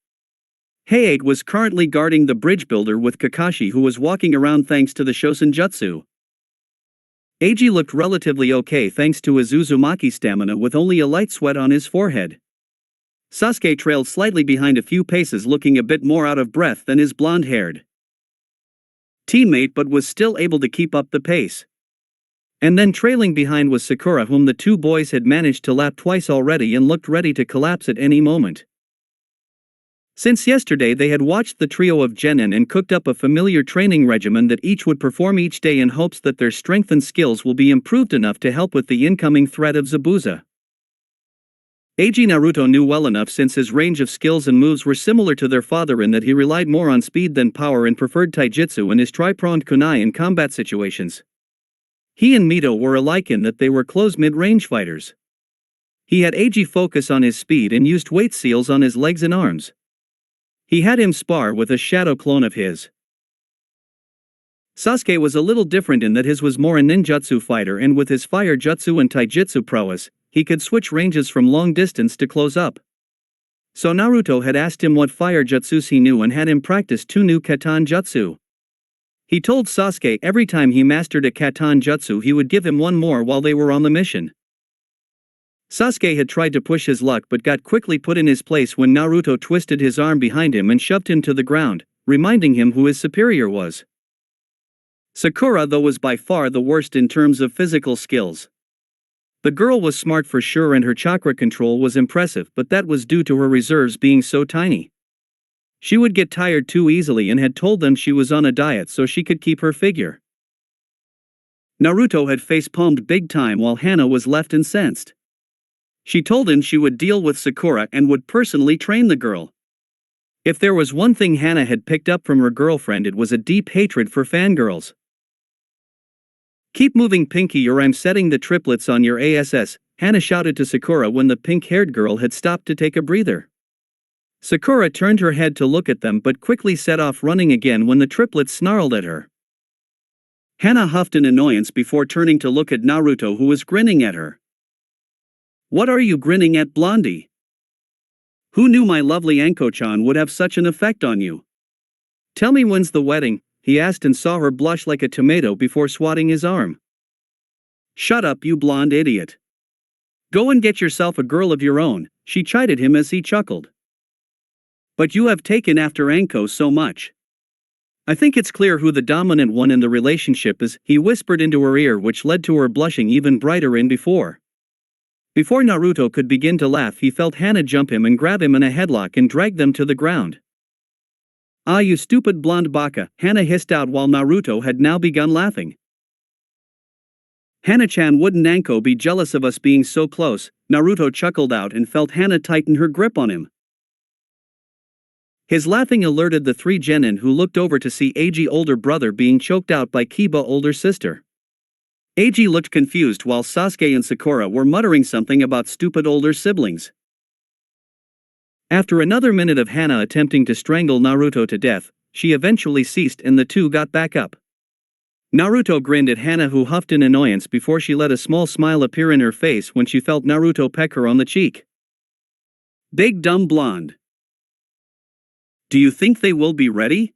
Hayate was currently guarding the bridge builder with Kakashi, who was walking around thanks to the Shosen Jutsu. Eiji looked relatively okay thanks to his Uzumaki stamina with only a light sweat on his forehead. Sasuke trailed slightly behind a few paces, looking a bit more out of breath than his blonde-haired teammate, but was still able to keep up the pace. And then trailing behind was Sakura, whom the 2 boys had managed to lap twice already and looked ready to collapse at any moment. Since yesterday they had watched the trio of genin and cooked up a familiar training regimen that each would perform each day in hopes that their strength and skills will be improved enough to help with the incoming threat of Zabuza. Eiji Naruto knew well enough, since his range of skills and moves were similar to their father in that he relied more on speed than power and preferred taijutsu and his tri-pronged kunai in combat situations. He and Mito were alike in that they were close mid-range fighters. He had Eiji focus on his speed and used weight seals on his legs and arms. He had him spar with a shadow clone of his. Sasuke was a little different in that his was more a ninjutsu fighter, and with his fire jutsu and taijutsu prowess, he could switch ranges from long distance to close up. So Naruto had asked him what fire jutsus he knew and had him practice 2 new katan jutsu. He told Sasuke every time he mastered a katan jutsu he would give him 1 more while they were on the mission. Sasuke had tried to push his luck but got quickly put in his place when Naruto twisted his arm behind him and shoved him to the ground, reminding him who his superior was. Sakura, though, was by far the worst in terms of physical skills. The girl was smart for sure and her chakra control was impressive, but that was due to her reserves being so tiny. She would get tired too easily and had told them she was on a diet so she could keep her figure. Naruto had face-palmed big time while Hana was left incensed. She told him she would deal with Sakura and would personally train the girl. If there was one thing Hana had picked up from her girlfriend, it was a deep hatred for fangirls. "Keep moving, Pinky, or I'm setting the triplets on your ass," Hana shouted to Sakura when the pink-haired girl had stopped to take a breather. Sakura turned her head to look at them but quickly set off running again when the triplets snarled at her. Hana huffed in annoyance before turning to look at Naruto, who was grinning at her. "What are you grinning at, Blondie? Who knew my lovely Anko-chan would have such an effect on you? Tell me, when's the wedding?" he asked and saw her blush like a tomato before swatting his arm. "Shut up, you blonde idiot. Go and get yourself a girl of your own," she chided him as he chuckled. "But you have taken after Anko so much. I think it's clear who the dominant one in the relationship is," he whispered into her ear, which led to her blushing even brighter than before. Before Naruto could begin to laugh, he felt Hana jump him and grab him in a headlock and drag them to the ground. "Ah, you stupid blonde baka," Hana hissed out while Naruto had now begun laughing. "Hana-chan, wouldn't Anko be jealous of us being so close?" Naruto chuckled out and felt Hana tighten her grip on him. His laughing alerted the three genin, who looked over to see Eiji older brother being choked out by Kiba older sister. Eiji looked confused while Sasuke and Sakura were muttering something about stupid older siblings. After another minute of Hana attempting to strangle Naruto to death, she eventually ceased and the two got back up. Naruto grinned at Hana, who huffed in annoyance before she let a small smile appear in her face when she felt Naruto peck her on the cheek. "Big dumb blonde. Do you think they will be ready?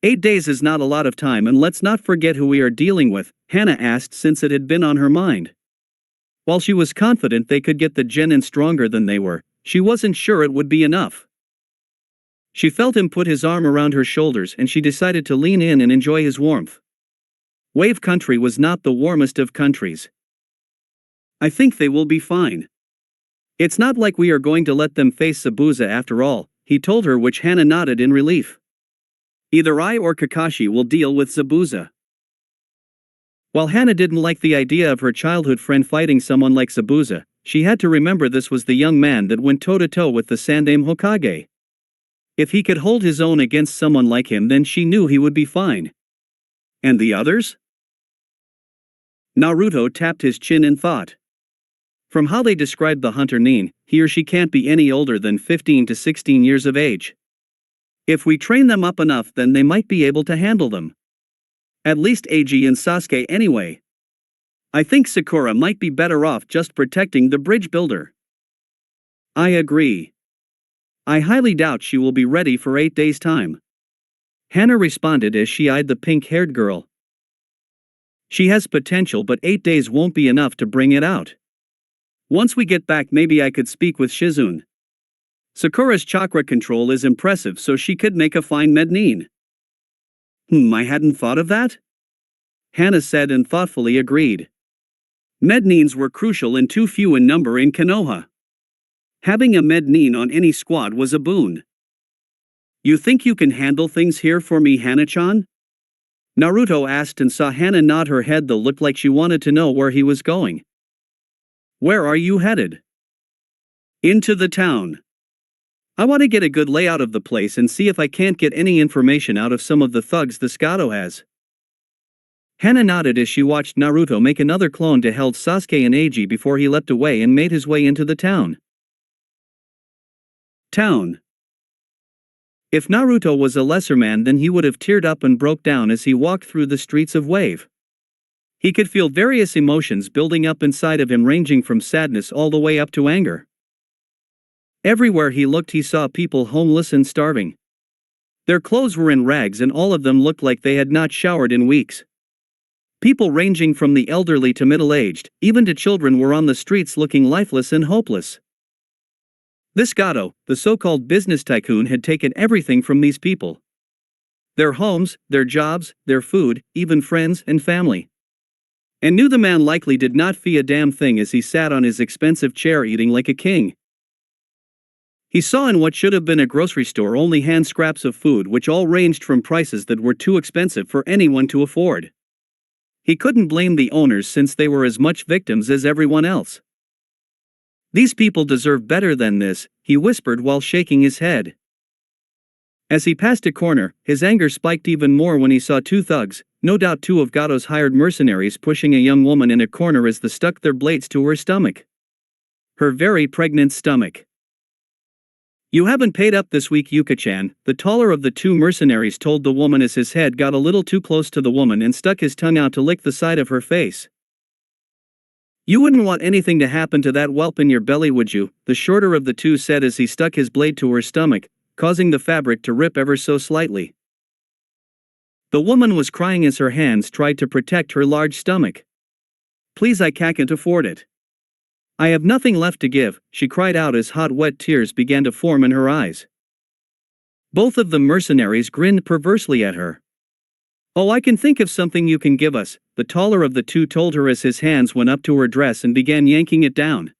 8 days is not a lot of time, and let's not forget who we are dealing with," Hana asked, since it had been on her mind. While she was confident they could get the genin stronger than they were, she wasn't sure it would be enough. She felt him put his arm around her shoulders and she decided to lean in and enjoy his warmth. Wave Country was not the warmest of countries. "I think they will be fine. It's not like we are going to let them face Zabuza after all," he told her, which Hana nodded in relief. "Either I or Kakashi will deal with Zabuza." While Hana didn't like the idea of her childhood friend fighting someone like Zabuza, she had to remember this was the young man that went toe-to-toe with the Sandaime Hokage. If he could hold his own against someone like him, then she knew he would be fine. And the others? Naruto tapped his chin in thought. From how they described the hunter Nin, he or she can't be any older than 15 to 16 years of age. If we train them up enough, then they might be able to handle them. At least Eiji and Sasuke anyway. I think Sakura might be better off just protecting the bridge builder. I agree. I highly doubt she will be ready for 8 days' time. Hana responded as she eyed the pink-haired girl. She has potential, but 8 days won't be enough to bring it out. Once we get back, maybe I could speak with Shizune. Sakura's chakra control is impressive, so she could make a fine Mednin. I hadn't thought of that? Hana said and thoughtfully agreed. Mednins were crucial and too few in number in Konoha. Having a Mednin on any squad was a boon. You think you can handle things here for me, Hana-chan? Naruto asked and saw Hana nod her head, though looked like she wanted to know where he was going. Where are you headed? Into the town. I want to get a good layout of the place and see if I can't get any information out of some of the thugs the Scato has. Hana nodded as she watched Naruto make another clone to help Sasuke and Eiji before he leapt away and made his way into the town. Town. If Naruto was a lesser man, then he would have teared up and broke down as he walked through the streets of Wave. He could feel various emotions building up inside of him, ranging from sadness all the way up to anger. Everywhere he looked, he saw people homeless and starving. Their clothes were in rags and all of them looked like they had not showered in weeks. People ranging from the elderly to middle-aged, even to children, were on the streets looking lifeless and hopeless. This Gato, the so-called business tycoon, had taken everything from these people. Their homes, their jobs, their food, even friends and family. and knew the man likely did not fee a damn thing as he sat on his expensive chair eating like a king. He saw in what should have been a grocery store only hand scraps of food which all ranged from prices that were too expensive for anyone to afford. He couldn't blame the owners since they were as much victims as everyone else. These people deserve better than this, he whispered while shaking his head. As he passed a corner, his anger spiked even more when he saw two thugs, no doubt two of Gato's hired mercenaries, pushing a young woman in a corner as they stuck their blades to her stomach. Her very pregnant stomach. "You haven't paid up this week, Yuka-chan," the taller of the two mercenaries told the woman as his head got a little too close to the woman and stuck his tongue out to lick the side of her face. "You wouldn't want anything to happen to that whelp in your belly, would you?" the shorter of the two said as he stuck his blade to her stomach, causing the fabric to rip ever so slightly. The woman was crying as her hands tried to protect her large stomach. "Please, I can't afford it. I have nothing left to give," she cried out as hot wet tears began to form in her eyes. Both of the mercenaries grinned perversely at her. "Oh, I can think of something you can give us," the taller of the two told her as his hands went up to her dress and began yanking it down.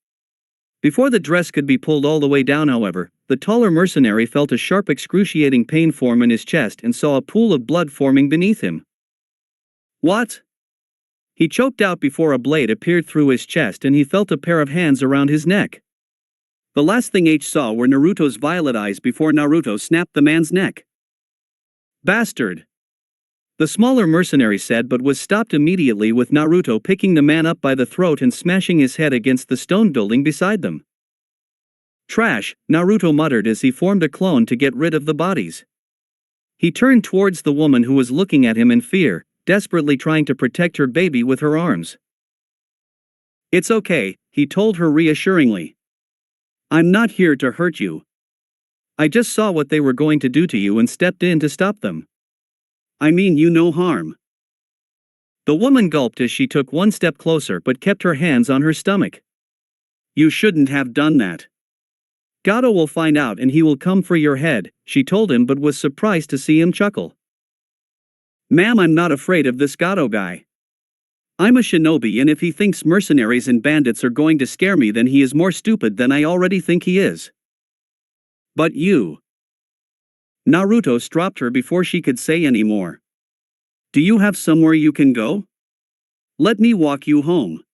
Before the dress could be pulled all the way down, however, the taller mercenary felt a sharp excruciating pain form in his chest and saw a pool of blood forming beneath him. "What?" He choked out before a blade appeared through his chest and he felt a pair of hands around his neck. The last thing H saw were Naruto's violet eyes before Naruto snapped the man's neck. "Bastard!" the smaller mercenary said, but was stopped immediately with Naruto picking the man up by the throat and smashing his head against the stone building beside them. "Trash," Naruto muttered as he formed a clone to get rid of the bodies. He turned towards the woman who was looking at him in fear, desperately trying to protect her baby with her arms. "It's okay," he told her reassuringly. "I'm not here to hurt you. I just saw what they were going to do to you and stepped in to stop them. I mean you no harm." The woman gulped as she took one step closer but kept her hands on her stomach. "You shouldn't have done that. Gato will find out and he will come for your head," she told him, but was surprised to see him chuckle. "Ma'am, I'm not afraid of this Gato guy. I'm a shinobi, and if he thinks mercenaries and bandits are going to scare me, then he is more stupid than I already think he is." "But you..." Naruto stopped her before she could say any more. "Do you have somewhere you can go? Let me walk you home.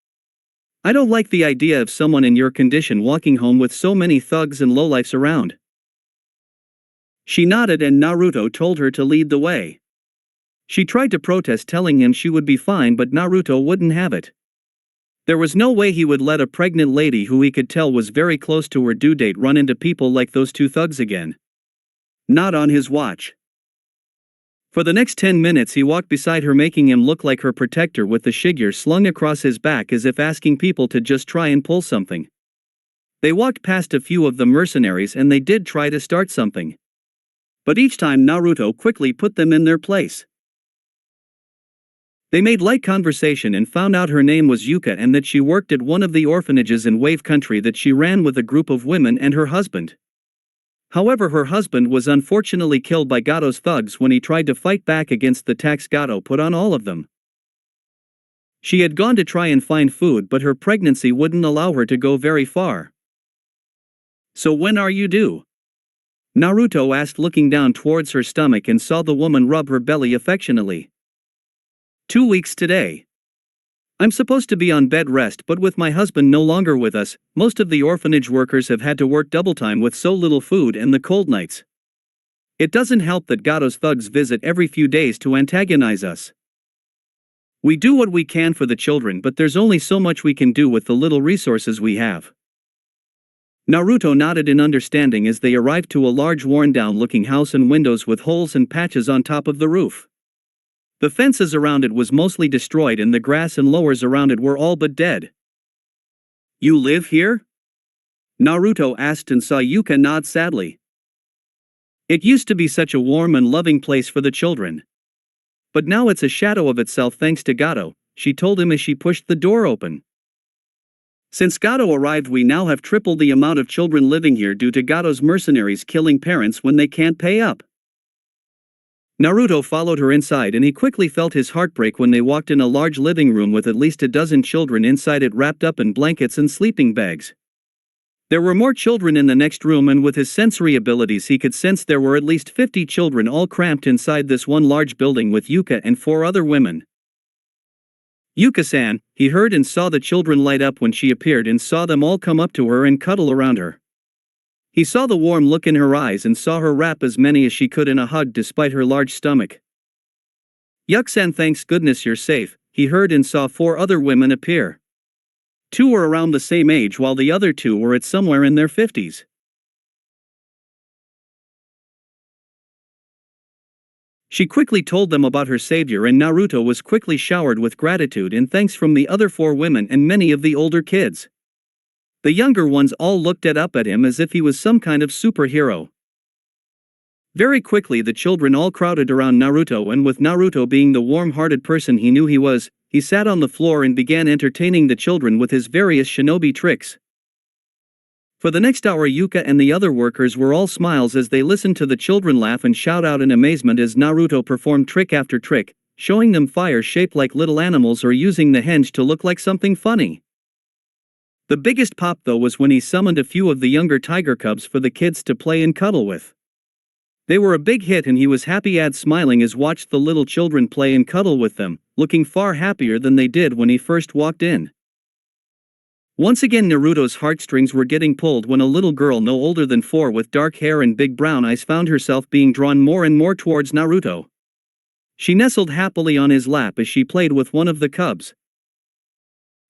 I don't like the idea of someone in your condition walking home with so many thugs and lowlifes around." She nodded and Naruto told her to lead the way. She tried to protest, telling him she would be fine, but Naruto wouldn't have it. There was no way he would let a pregnant lady who he could tell was very close to her due date run into people like those two thugs again. Not on his watch. For the next 10 minutes he walked beside her, making him look like her protector with the shigure slung across his back as if asking people to just try and pull something. They walked past a few of the mercenaries and they did try to start something. But each time Naruto quickly put them in their place. They made light conversation and found out her name was Yuka and that she worked at one of the orphanages in Wave Country that she ran with a group of women and her husband. However, her husband was unfortunately killed by Gato's thugs when he tried to fight back against the tax Gato put on all of them. She had gone to try and find food, but her pregnancy wouldn't allow her to go very far. "So when are you due?" Naruto asked, looking down towards her stomach and saw the woman rub her belly affectionately. 2 weeks today. I'm supposed to be on bed rest, but with my husband no longer with us, most of the orphanage workers have had to work double time with so little food and the cold nights. It doesn't help that Gato's thugs visit every few days to antagonize us. We do what we can for the children, but there's only so much we can do with the little resources we have." Naruto nodded in understanding as they arrived to a large worn-down looking house and windows with holes and patches on top of the roof. The fences around it was mostly destroyed and the grass and lowers around it were all but dead. "You live here?" Naruto asked and saw Yuka nod sadly. "It used to be such a warm and loving place for the children. But now it's a shadow of itself thanks to Gato," she told him as she pushed the door open. "Since Gato arrived, we now have tripled the amount of children living here due to Gato's mercenaries killing parents when they can't pay up." Naruto followed her inside and he quickly felt his heart break when they walked in a large living room with at least a dozen children inside it wrapped up in blankets and sleeping bags. There were more children in the next room, and with his sensory abilities he could sense there were at least 50 children all cramped inside this one large building with Yuka and 4 other women. "Yuka-san," he heard and saw the children light up when she appeared and saw them all come up to her and cuddle around her. He saw the warm look in her eyes and saw her wrap as many as she could in a hug despite her large stomach. "Yuka-san, thanks goodness you're safe," he heard and saw 4 other women appear. 2 were around the same age while the other 2 were at somewhere in their 50s. She quickly told them about her savior, and Naruto was quickly showered with gratitude and thanks from the other 4 women and many of the older kids. The younger ones all looked up at him as if he was some kind of superhero. Very quickly the children all crowded around Naruto, and with Naruto being the warm-hearted person he knew he was, he sat on the floor and began entertaining the children with his various shinobi tricks. For the next hour Yuka and the other workers were all smiles as they listened to the children laugh and shout out in amazement as Naruto performed trick after trick, showing them fire shaped like little animals or using the henge to look like something funny. The biggest pop though was when he summoned a few of the younger tiger cubs for the kids to play and cuddle with. They were a big hit and he was happy smiling as watched the little children play and cuddle with them, looking far happier than they did when he first walked in. Once again Naruto's heartstrings were getting pulled when a little girl no older than 4 with dark hair and big brown eyes found herself being drawn more and more towards Naruto. She nestled happily on his lap as she played with one of the cubs.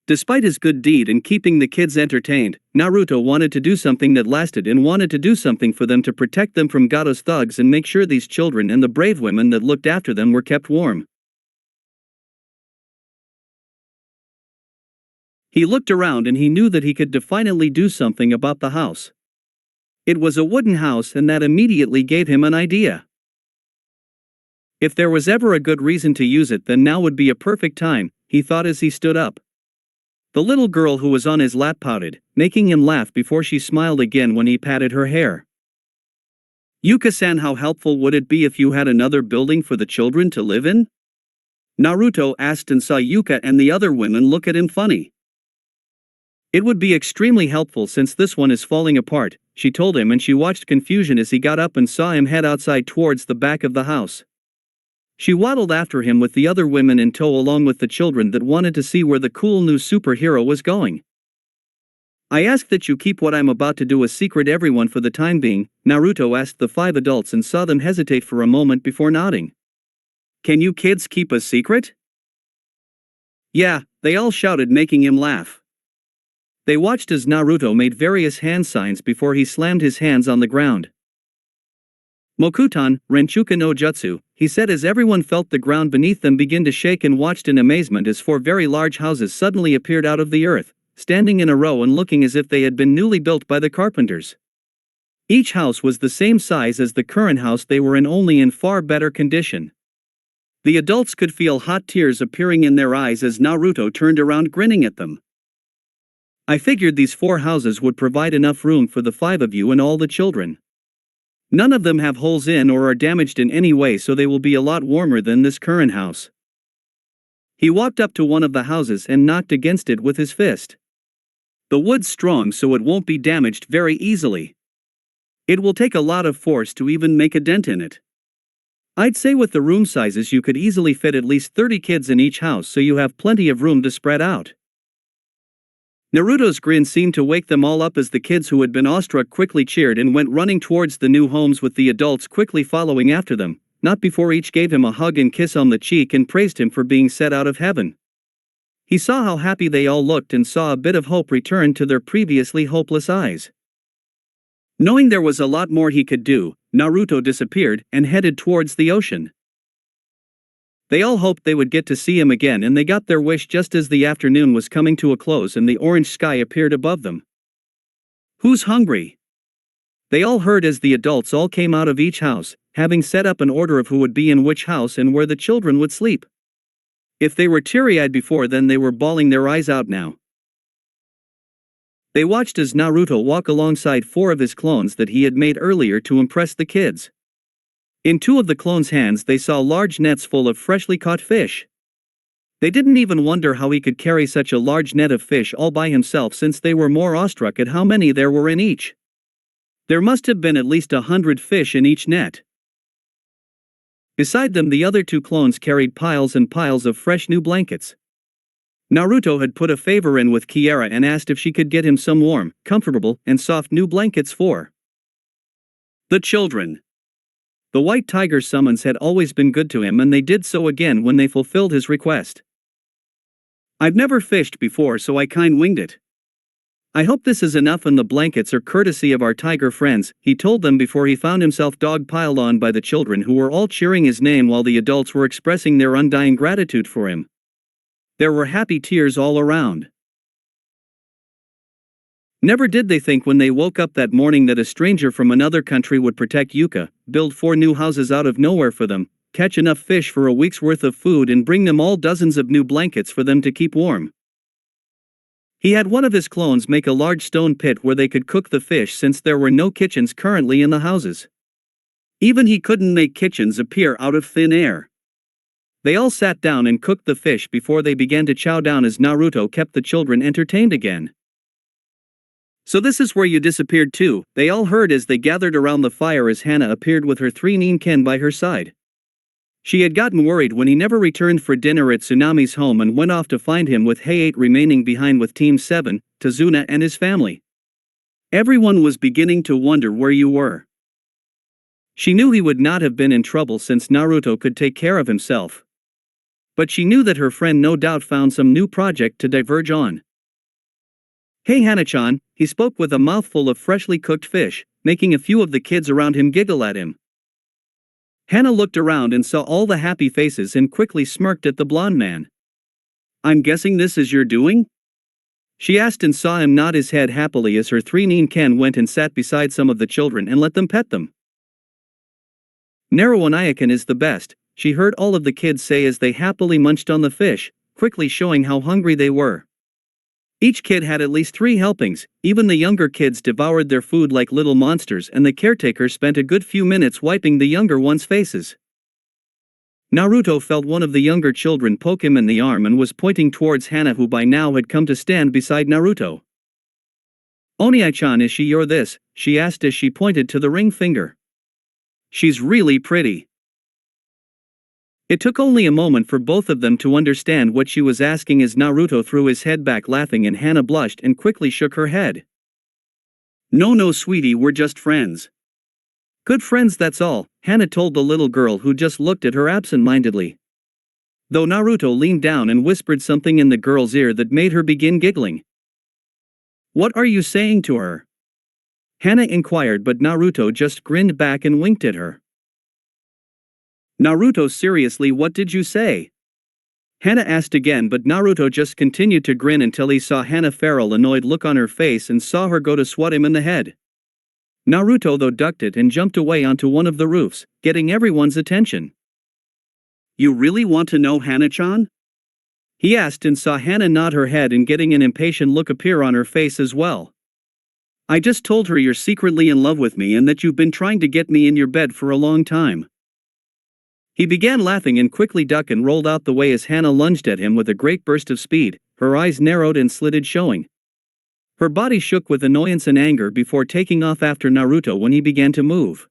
Despite his good deed in keeping the kids entertained, Naruto wanted to do something that lasted and wanted to do something for them to protect them from Gato's thugs and make sure these children and the brave women that looked after them were kept warm. He looked around and he knew that he could definitely do something about the house. It was a wooden house and that immediately gave him an idea. If there was ever a good reason to use it, then now would be a perfect time, he thought as he stood up. The little girl who was on his lap pouted, making him laugh before she smiled again when he patted her hair. "Yuka-san, how helpful would it be if you had another building for the children to live in?" Naruto asked and saw Yuka and the other women look at him funny. "It would be extremely helpful since this one is falling apart," she told him, and she watched confusion as he got up and saw him head outside towards the back of the house. She waddled after him with the other women in tow along with the children that wanted to see where the cool new superhero was going. "I ask that you keep what I'm about to do a secret, everyone, for the time being," Naruto asked the 5 adults and saw them hesitate for a moment before nodding. "Can you kids keep a secret?" "Yeah," they all shouted, making him laugh. They watched as Naruto made various hand signs before he slammed his hands on the ground. "Mokuton, Renchuka no Jutsu," he said as everyone felt the ground beneath them begin to shake and watched in amazement as 4 very large houses suddenly appeared out of the earth, standing in a row and looking as if they had been newly built by the carpenters. Each house was the same size as the current house they were in, only in far better condition. The adults could feel hot tears appearing in their eyes as Naruto turned around grinning at them. "I figured these 4 houses would provide enough room for the 5 of you and all the children. None of them have holes in or are damaged in any way, so they will be a lot warmer than this current house." He walked up to one of the houses and knocked against it with his fist. "The wood's strong, so it won't be damaged very easily. It will take a lot of force to even make a dent in it. I'd say with the room sizes you could easily fit at least 30 kids in each house, so you have plenty of room to spread out." Naruto's grin seemed to wake them all up as the kids who had been awestruck quickly cheered and went running towards the new homes, with the adults quickly following after them, not before each gave him a hug and kiss on the cheek and praised him for being set out of heaven. He saw how happy they all looked and saw a bit of hope return to their previously hopeless eyes. Knowing there was a lot more he could do, Naruto disappeared and headed towards the ocean. They all hoped they would get to see him again, and they got their wish just as the afternoon was coming to a close and the orange sky appeared above them. "Who's hungry?" They all heard as the adults all came out of each house, having set up an order of who would be in which house and where the children would sleep. If they were teary-eyed before, then they were bawling their eyes out now. They watched as Naruto walk alongside 4 of his clones that he had made earlier to impress the kids. In two of the clones' hands they saw large nets full of freshly caught fish. They didn't even wonder how he could carry such a large net of fish all by himself, since they were more awestruck at how many there were in each. There must have been at least 100 fish in each net. Beside them, the other two clones carried piles and piles of fresh new blankets. Naruto had put a favor in with Kiara and asked if she could get him some warm, comfortable, and soft new blankets for the children. The White Tiger summons had always been good to him, and they did so again when they fulfilled his request. "I've never fished before, so I kind winged it. I hope this is enough, and the blankets are courtesy of our tiger friends," he told them before he found himself dog-piled on by the children, who were all cheering his name while the adults were expressing their undying gratitude for him. There were happy tears all around. Never did they think when they woke up that morning that a stranger from another country would protect Yuka, build 4 new houses out of nowhere for them, catch enough fish for a week's worth of food, and bring them all dozens of new blankets for them to keep warm. He had one of his clones make a large stone pit where they could cook the fish, since there were no kitchens currently in the houses. Even he couldn't make kitchens appear out of thin air. They all sat down and cooked the fish before they began to chow down as Naruto kept the children entertained again. "So this is where you disappeared too," they all heard as they gathered around the fire as Hana appeared with her 3 ninken by her side. She had gotten worried when he never returned for dinner at Tsunami's home and went off to find him, with Hay-8 remaining behind with Team 7, Tazuna and his family. Everyone was beginning to wonder where you were. She knew he would not have been in trouble since Naruto could take care of himself. But she knew that her friend no doubt found some new project to diverge on. "Hey Hana-chan," he spoke with a mouthful of freshly cooked fish, making a few of the kids around him giggle at him. Hana looked around and saw all the happy faces and quickly smirked at the blonde man. "I'm guessing this is your doing?" she asked, and saw him nod his head happily as her 3 ninken went and sat beside some of the children and let them pet them. "Naruto-Nyakan is the best," she heard all of the kids say as they happily munched on the fish, quickly showing how hungry they were. Each kid had at least 3 helpings, even the younger kids devoured their food like little monsters, and the caretaker spent a good few minutes wiping the younger ones' faces. Naruto felt one of the younger children poke him in the arm and was pointing towards Hana, who by now had come to stand beside Naruto. "Oni-chan, is she your this?" she asked as she pointed to the ring finger. "She's really pretty." It took only a moment for both of them to understand what she was asking as Naruto threw his head back laughing, and Hana blushed and quickly shook her head. No sweetie, we're just friends." "Good friends, that's all," Hana told the little girl, who just looked at her absent-mindedly. Though Naruto leaned down and whispered something in the girl's ear that made her begin giggling. "What are you saying to her?" Hana inquired, but Naruto just grinned back and winked at her. "Naruto, seriously, what did you say?" Hana asked again, but Naruto just continued to grin until he saw Hana Farrell's annoyed look on her face and saw her go to swat him in the head. Naruto though ducked it and jumped away onto one of the roofs, getting everyone's attention. "You really want to know, Hana-chan?" he asked, and saw Hana nod her head and getting an impatient look appear on her face as well. "I just told her you're secretly in love with me and that you've been trying to get me in your bed for a long time." He began laughing and quickly ducked and rolled out the way as Hana lunged at him with a great burst of speed, her eyes narrowed and slitted showing. Her body shook with annoyance and anger before taking off after Naruto when he began to move.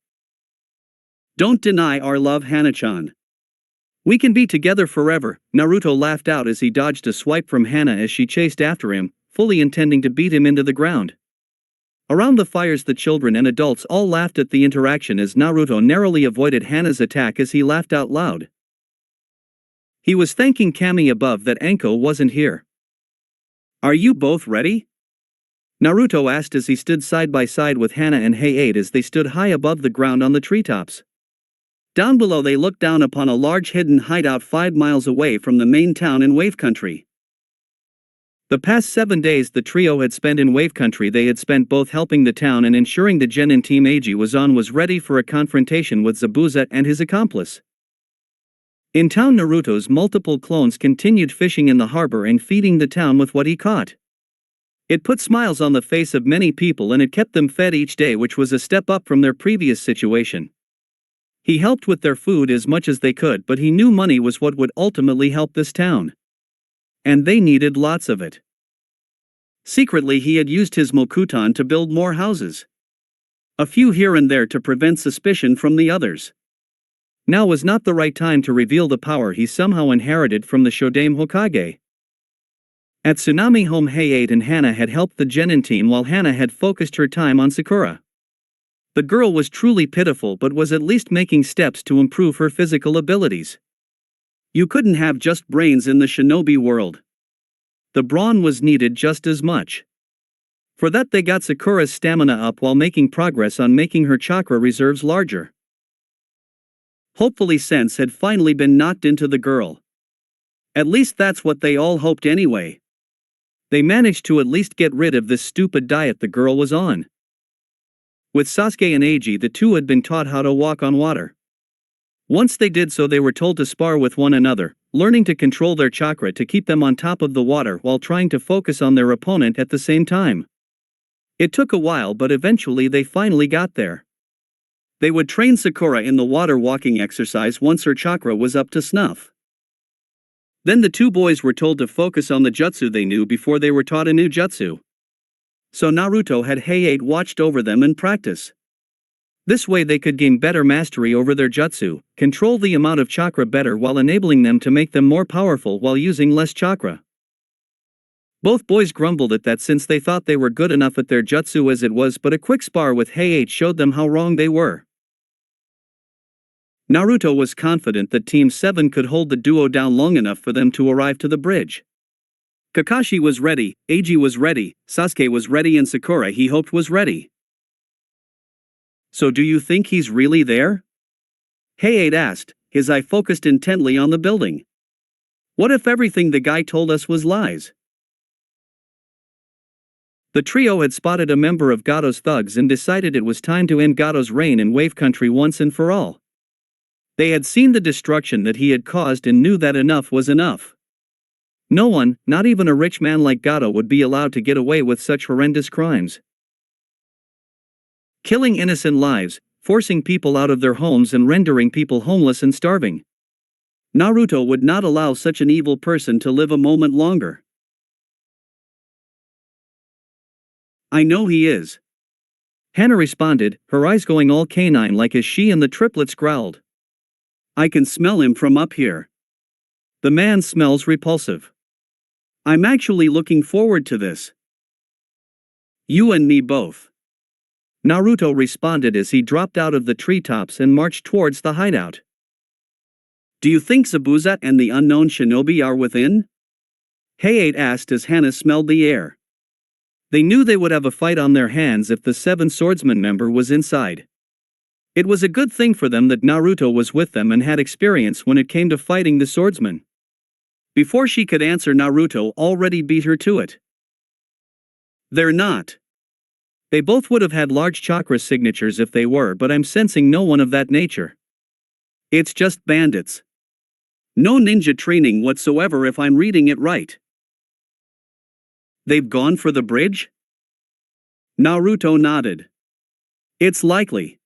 "Don't deny our love, Hana-chan. We can be together forever," Naruto laughed out as he dodged a swipe from Hana as she chased after him, fully intending to beat him into the ground. Around the fires the children and adults all laughed at the interaction as Naruto narrowly avoided Hana's attack as he laughed out loud. He was thanking Kami above that Anko wasn't here. "Are you both ready?" Naruto asked as he stood side by side with Hana and Hay-8 as they stood high above the ground on the treetops. Down below they looked down upon a large hidden hideout 5 miles away from the main town in Wave Country. The past 7 days the trio had spent in Wave Country. They had spent both helping the town and ensuring the Genin team Eiji was ready for a confrontation with Zabuza and his accomplice. In town, Naruto's multiple clones continued fishing in the harbor and feeding the town with what he caught. It put smiles on the face of many people and it kept them fed each day, which was a step up from their previous situation. He helped with their food as much as they could, but he knew money was what would ultimately help this town. And they needed lots of it. Secretly, he had used his Mokuton to build more houses. A few here and there to prevent suspicion from the others. Now was not the right time to reveal the power he somehow inherited from the Shodame Hokage. At Tsunami Home, Hayate and Hana had helped the Genin team while Hana had focused her time on Sakura. The girl was truly pitiful but was at least making steps to improve her physical abilities. You couldn't have just brains in the shinobi world. The brawn was needed just as much. For that they got Sakura's stamina up while making progress on making her chakra reserves larger. Hopefully sense had finally been knocked into the girl. At least that's what they all hoped anyway. They managed to at least get rid of this stupid diet the girl was on. With Sasuke and Eiji, the two had been taught how to walk on water. Once they did so, they were told to spar with one another, learning to control their chakra to keep them on top of the water while trying to focus on their opponent at the same time. It took a while, but eventually they finally got there. They would train Sakura in the water walking exercise once her chakra was up to snuff. Then the two boys were told to focus on the jutsu they knew before they were taught a new jutsu. So Naruto had Hayate watched over them and practice. This way they could gain better mastery over their jutsu, control the amount of chakra better while enabling them to make them more powerful while using less chakra. Both boys grumbled at that since they thought they were good enough at their jutsu as it was, but a quick spar with Hayate showed them how wrong they were. Naruto was confident that Team 7 could hold the duo down long enough for them to arrive to the bridge. Kakashi was ready, Eiji was ready, Sasuke was ready, and Sakura he hoped was ready. So do you think he's really there? Hayate asked, his eye focused intently on the building. What if everything the guy told us was lies? The trio had spotted a member of Gado's thugs and decided it was time to end Gado's reign in Wave Country once and for all. They had seen the destruction that he had caused and knew that enough was enough. No one, not even a rich man like Gado, would be allowed to get away with such horrendous crimes. Killing innocent lives, forcing people out of their homes and rendering people homeless and starving. Naruto would not allow such an evil person to live a moment longer. I know he is. Hana responded, her eyes going all canine-like as she and the triplets growled. I can smell him from up here. The man smells repulsive. I'm actually looking forward to this. You and me both. Naruto responded as he dropped out of the treetops and marched towards the hideout. Do you think Zabuza and the unknown shinobi are within? Hayate asked as Hana smelled the air. They knew they would have a fight on their hands if the 7 swordsman member was inside. It was a good thing for them that Naruto was with them and had experience when it came to fighting the swordsman. Before she could answer, Naruto already beat her to it. They're not. They both would have had large chakra signatures if they were, but I'm sensing no one of that nature. It's just bandits. No ninja training whatsoever if I'm reading it right. They've gone for the bridge? Naruto nodded. It's likely.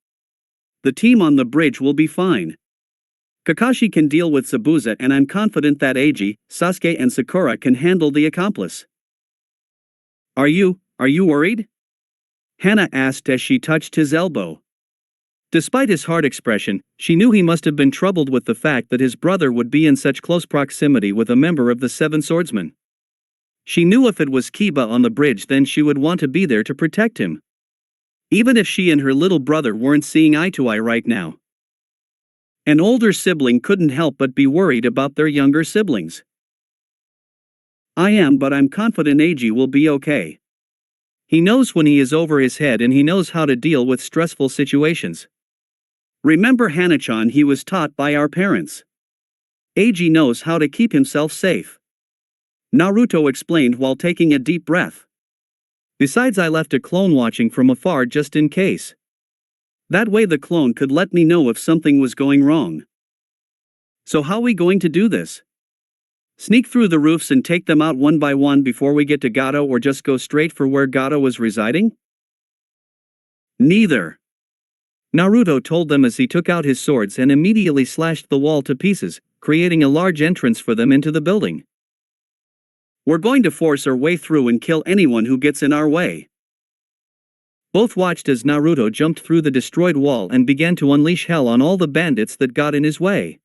The team on the bridge will be fine. Kakashi can deal with Zabuza, and I'm confident that Eiji, Sasuke and Sakura can handle the accomplice. Are you worried? Hana asked as she touched his elbow. Despite his hard expression, she knew he must have been troubled with the fact that his brother would be in such close proximity with a member of the 7 swordsmen. She knew if it was Kiba on the bridge, then she would want to be there to protect him. Even if she and her little brother weren't seeing eye to eye right now. An older sibling couldn't help but be worried about their younger siblings. I am, but I'm confident Eiji will be okay. He knows when he is over his head and he knows how to deal with stressful situations. Remember Hana-chan, he was taught by our parents. Eiji knows how to keep himself safe. Naruto explained while taking a deep breath. Besides, I left a clone watching from afar just in case. That way the clone could let me know if something was going wrong. So how we going to do this? Sneak through the roofs and take them out one by one before we get to Gado, or just go straight for where Gado was residing? Neither. Naruto told them as he took out his swords and immediately slashed the wall to pieces, creating a large entrance for them into the building. We're going to force our way through and kill anyone who gets in our way. Both watched as Naruto jumped through the destroyed wall and began to unleash hell on all the bandits that got in his way.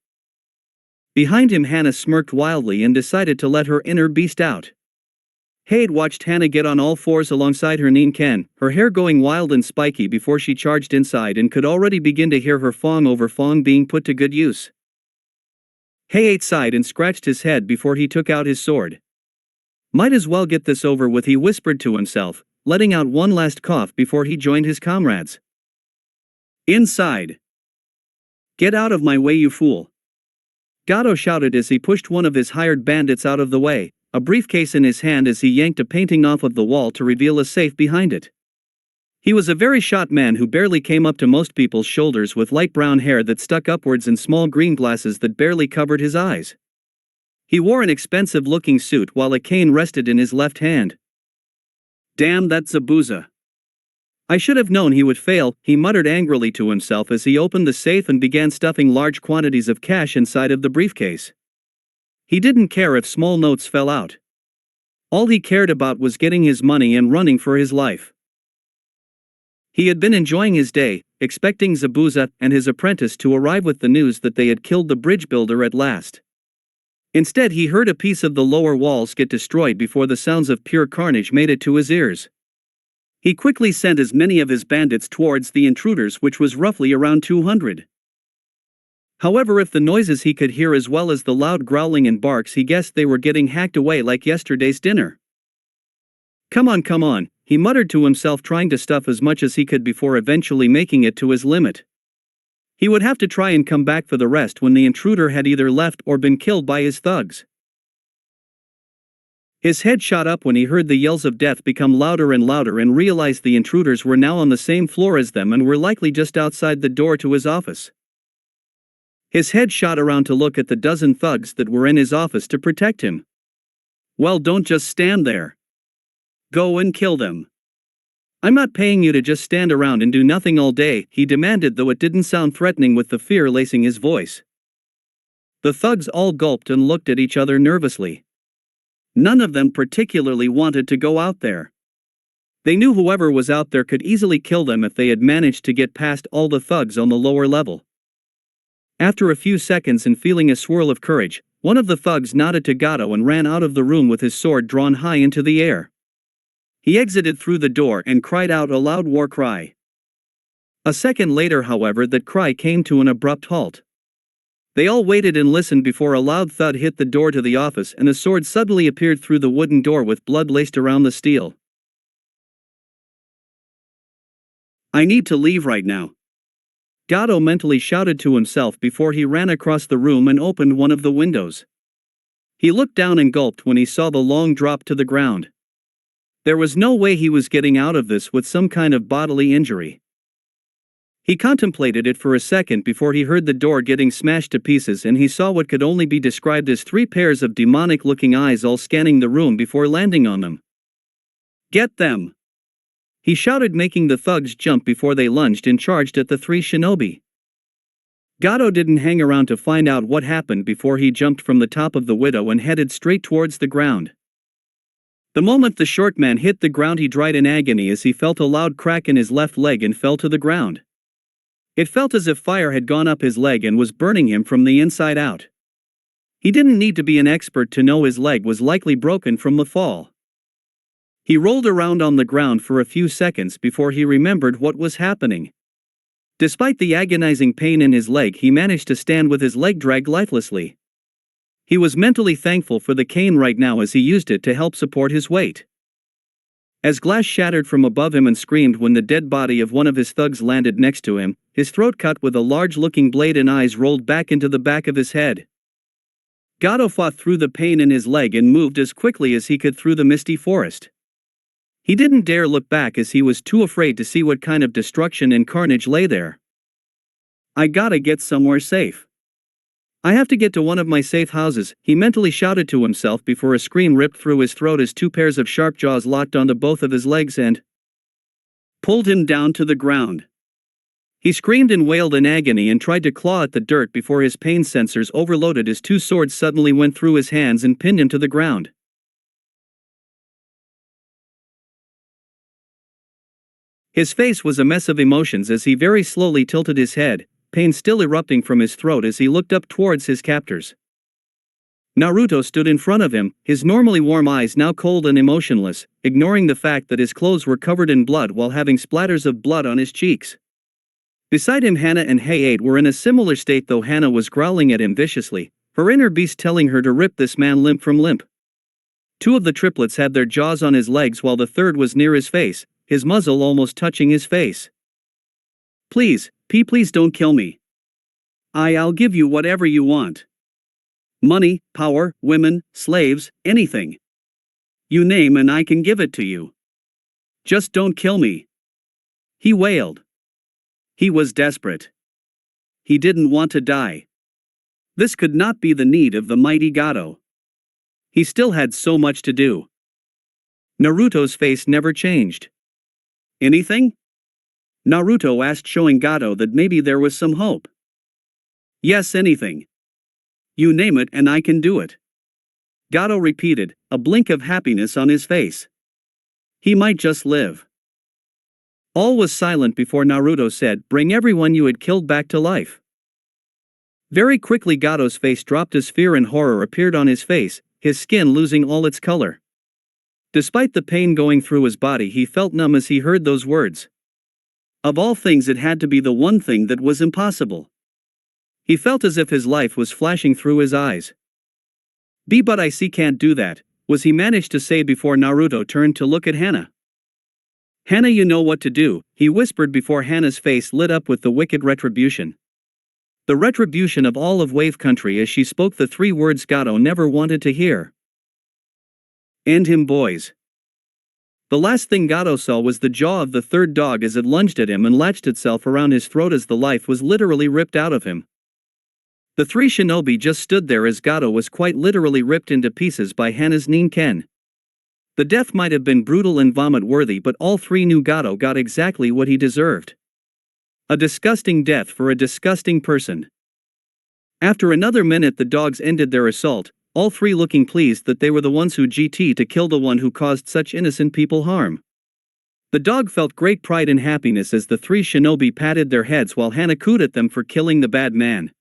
Behind him, Hana smirked wildly and decided to let her inner beast out. Hade watched Hana get on all fours alongside her Ninken, her hair going wild and spiky before she charged inside, and could already begin to hear her Fong over Fong being put to good use. Hade sighed and scratched his head before he took out his sword. Might as well get this over with, he whispered to himself, letting out one last cough before he joined his comrades. Inside. Get out of my way, you fool. Gato shouted as he pushed one of his hired bandits out of the way, a briefcase in his hand as he yanked a painting off of the wall to reveal a safe behind it. He was a very short man who barely came up to most people's shoulders, with light brown hair that stuck upwards and small green glasses that barely covered his eyes. He wore an expensive-looking suit while a cane rested in his left hand. Damn, that's Zabuza. I should have known he would fail, he muttered angrily to himself as he opened the safe and began stuffing large quantities of cash inside of the briefcase. He didn't care if small notes fell out. All he cared about was getting his money and running for his life. He had been enjoying his day, expecting Zabuza and his apprentice to arrive with the news that they had killed the bridge builder at last. Instead, he heard a piece of the lower walls get destroyed before the sounds of pure carnage made it to his ears. He quickly sent as many of his bandits towards the intruders, which was roughly around 200. However, if the noises he could hear as well as the loud growling and barks, he guessed they were getting hacked away like yesterday's dinner. Come on, he muttered to himself, trying to stuff as much as he could before eventually making it to his limit. He would have to try and come back for the rest when the intruder had either left or been killed by his thugs. His head shot up when he heard the yells of death become louder and louder and realized the intruders were now on the same floor as them and were likely just outside the door to his office. His head shot around to look at the dozen thugs that were in his office to protect him. Well, don't just stand there. Go and kill them. I'm not paying you to just stand around and do nothing all day, he demanded, though it didn't sound threatening with the fear lacing his voice. The thugs all gulped and looked at each other nervously. None of them particularly wanted to go out there. They knew whoever was out there could easily kill them if they had managed to get past all the thugs on the lower level. After a few seconds and feeling a swirl of courage, one of the thugs nodded to Gato and ran out of the room with his sword drawn high into the air. He exited through the door and cried out a loud war cry. A second later, however, that cry came to an abrupt halt. They all waited and listened before a loud thud hit the door to the office and a sword suddenly appeared through the wooden door with blood laced around the steel. I need to leave right now. Gato mentally shouted to himself before he ran across the room and opened one of the windows. He looked down and gulped when he saw the long drop to the ground. There was no way he was getting out of this with some kind of bodily injury. He contemplated it for a second before he heard the door getting smashed to pieces, and he saw what could only be described as 3 pairs of demonic-looking eyes all scanning the room before landing on them. Get them! He shouted, making the thugs jump before they lunged and charged at the 3 shinobi. Gato didn't hang around to find out what happened before he jumped from the top of the widow and headed straight towards the ground. The moment the short man hit the ground, he died in agony as he felt a loud crack in his left leg and fell to the ground. It felt as if fire had gone up his leg and was burning him from the inside out. He didn't need to be an expert to know his leg was likely broken from the fall. He rolled around on the ground for a few seconds before he remembered what was happening. Despite the agonizing pain in his leg, he managed to stand with his leg dragged lifelessly. He was mentally thankful for the cane right now as he used it to help support his weight. As glass shattered from above him and screamed when the dead body of one of his thugs landed next to him, his throat cut with a large-looking blade and eyes rolled back into the back of his head. Gato fought through the pain in his leg and moved as quickly as he could through the misty forest. He didn't dare look back as he was too afraid to see what kind of destruction and carnage lay there. I gotta get somewhere safe. I have to get to one of my safe houses, he mentally shouted to himself before a scream ripped through his throat as 2 pairs of sharp jaws locked onto both of his legs and pulled him down to the ground. He screamed and wailed in agony and tried to claw at the dirt before his pain sensors overloaded as two swords suddenly went through his hands and pinned him to the ground. His face was a mess of emotions as he very slowly tilted his head, pain still erupting from his throat as he looked up towards his captors. Naruto stood in front of him, his normally warm eyes now cold and emotionless, ignoring the fact that his clothes were covered in blood while having splatters of blood on his cheeks. Beside him, Hana and Hayate were in a similar state, though Hana was growling at him viciously, her inner beast telling her to rip this man limb from limb. Two of the triplets had their jaws on his legs while the third was near his face, his muzzle almost touching his face. Please, please don't kill me. I'll give you whatever you want. Money, power, women, slaves, anything. You name and I can give it to you. Just don't kill me. He wailed. He was desperate. He didn't want to die. This could not be the need of the mighty Gato. He still had so much to do. Naruto's face never changed. Anything? Naruto asked, showing Gato that maybe there was some hope. Yes, anything. You name it and I can do it. Gato repeated, a blink of happiness on his face. He might just live. All was silent before Naruto said, bring everyone you had killed back to life. Very quickly Gato's face dropped as fear and horror appeared on his face, his skin losing all its color. Despite the pain going through his body, he felt numb as he heard those words. Of all things, it had to be the one thing that was impossible. He felt as if his life was flashing through his eyes. But I see can't do that, was he managed to say before Naruto turned to look at Hana. Hana, you know what to do, he whispered before Hana's face lit up with the wicked retribution. The retribution of all of Wave Country as she spoke the three words Gato never wanted to hear. End him, boys. The last thing Gato saw was the jaw of the third dog as it lunged at him and latched itself around his throat as the life was literally ripped out of him. The three shinobi just stood there as Gato was quite literally ripped into pieces by Hana's Ninken. The death might have been brutal and vomit-worthy, but all three knew Gato got exactly what he deserved. A disgusting death for a disgusting person. After another minute the dogs ended their assault, all three looking pleased that they were the ones who GT to kill the one who caused such innocent people harm. The dog felt great pride and happiness as the three shinobi patted their heads while Hana cooed at them for killing the bad man.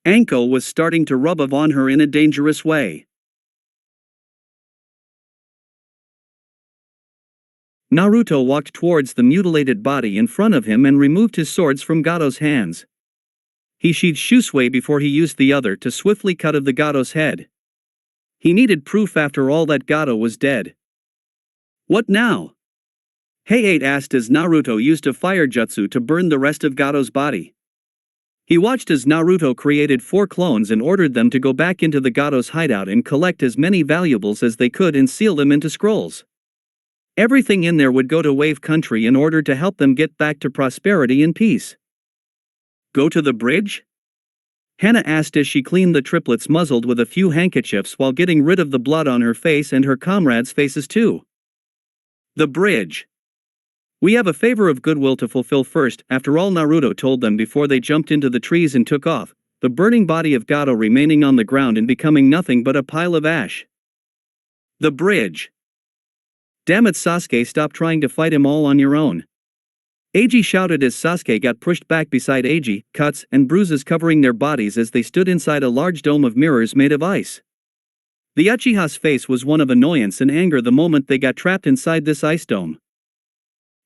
Anko was starting to rub off on her in a dangerous way. Naruto walked towards the mutilated body in front of him and removed his swords from Gato's hands. He sheathed Shusui before he used the other to swiftly cut off the Gato's head. He needed proof after all that Gato was dead. What now? Hayate asked as Naruto used a fire jutsu to burn the rest of Gato's body. He watched as Naruto created 4 clones and ordered them to go back into the Gato's hideout and collect as many valuables as they could and seal them into scrolls. Everything in there would go to Wave Country in order to help them get back to prosperity and peace. Go to the bridge? Hana asked as she cleaned the triplets muzzled with a few handkerchiefs while getting rid of the blood on her face and her comrades' faces too. The bridge. We have a favor of goodwill to fulfill first, after all, Naruto told them before they jumped into the trees and took off, the burning body of Gato remaining on the ground and becoming nothing but a pile of ash. The bridge. Damn it, Sasuke, stop trying to fight him all on your own. Eiji shouted as Sasuke got pushed back beside Eiji, cuts and bruises covering their bodies as they stood inside a large dome of mirrors made of ice. The Uchiha's face was one of annoyance and anger the moment they got trapped inside this ice dome.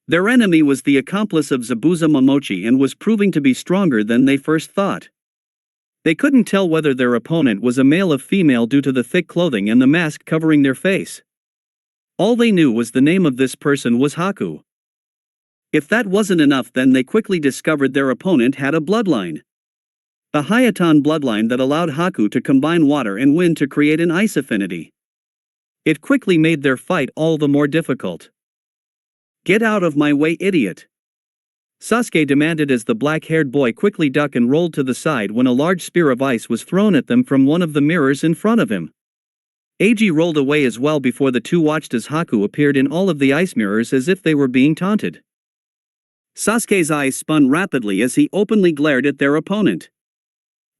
Their enemy was the accomplice of Zabuza Momochi and was proving to be stronger than they first thought. They couldn't tell whether their opponent was a male or female due to the thick clothing and the mask covering their face. All they knew was the name of this person was Haku. If that wasn't enough, then they quickly discovered their opponent had a bloodline. A Hayatan bloodline that allowed Haku to combine water and wind to create an ice affinity. It quickly made their fight all the more difficult. Get out of my way, idiot! Sasuke demanded as the black-haired boy quickly ducked and rolled to the side when a large spear of ice was thrown at them from one of the mirrors in front of him. Eiji rolled away as well before the two watched as Haku appeared in all of the ice mirrors as if they were being taunted. Sasuke's eyes spun rapidly as he openly glared at their opponent.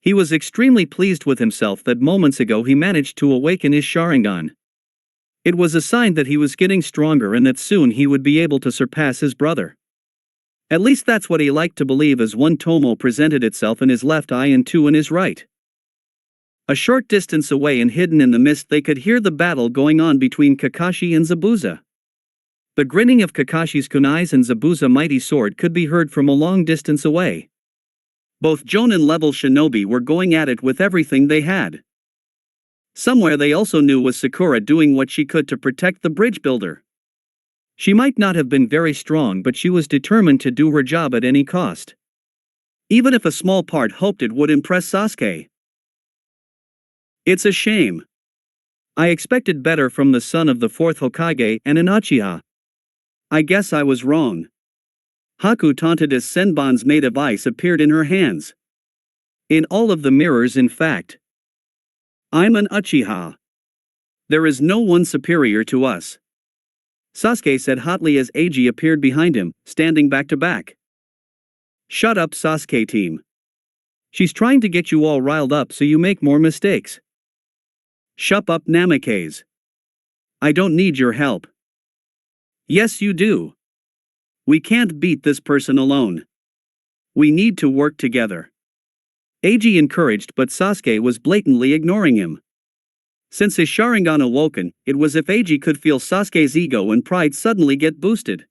He was extremely pleased with himself that moments ago he managed to awaken his Sharingan. It was a sign that he was getting stronger and that soon he would be able to surpass his brother. At least that's what he liked to believe as one tomo presented itself in his left eye and two in his right. A short distance away and hidden in the mist they could hear the battle going on between Kakashi and Zabuza. The grinning of Kakashi's kunais and Zabuza's mighty sword could be heard from a long distance away. Both Jonin-level shinobi were going at it with everything they had. Somewhere they also knew was Sakura doing what she could to protect the bridge builder. She might not have been very strong, but she was determined to do her job at any cost. Even if a small part hoped it would impress Sasuke. It's a shame. I expected better from the son of the fourth Hokage and an Uchiha. I guess I was wrong. Haku taunted as Senbon's made of ice appeared in her hands. In all of the mirrors, in fact. I'm an Uchiha. There is no one superior to us. Sasuke said hotly as Eiji appeared behind him, standing back to back. Shut up, Sasuke team. She's trying to get you all riled up so you make more mistakes. Shut up, Namikaze. I don't need your help. Yes, you do. We can't beat this person alone. We need to work together. Eiji encouraged, but Sasuke was blatantly ignoring him. Since his Sharingan awoken, it was as if Eiji could feel Sasuke's ego and pride suddenly get boosted.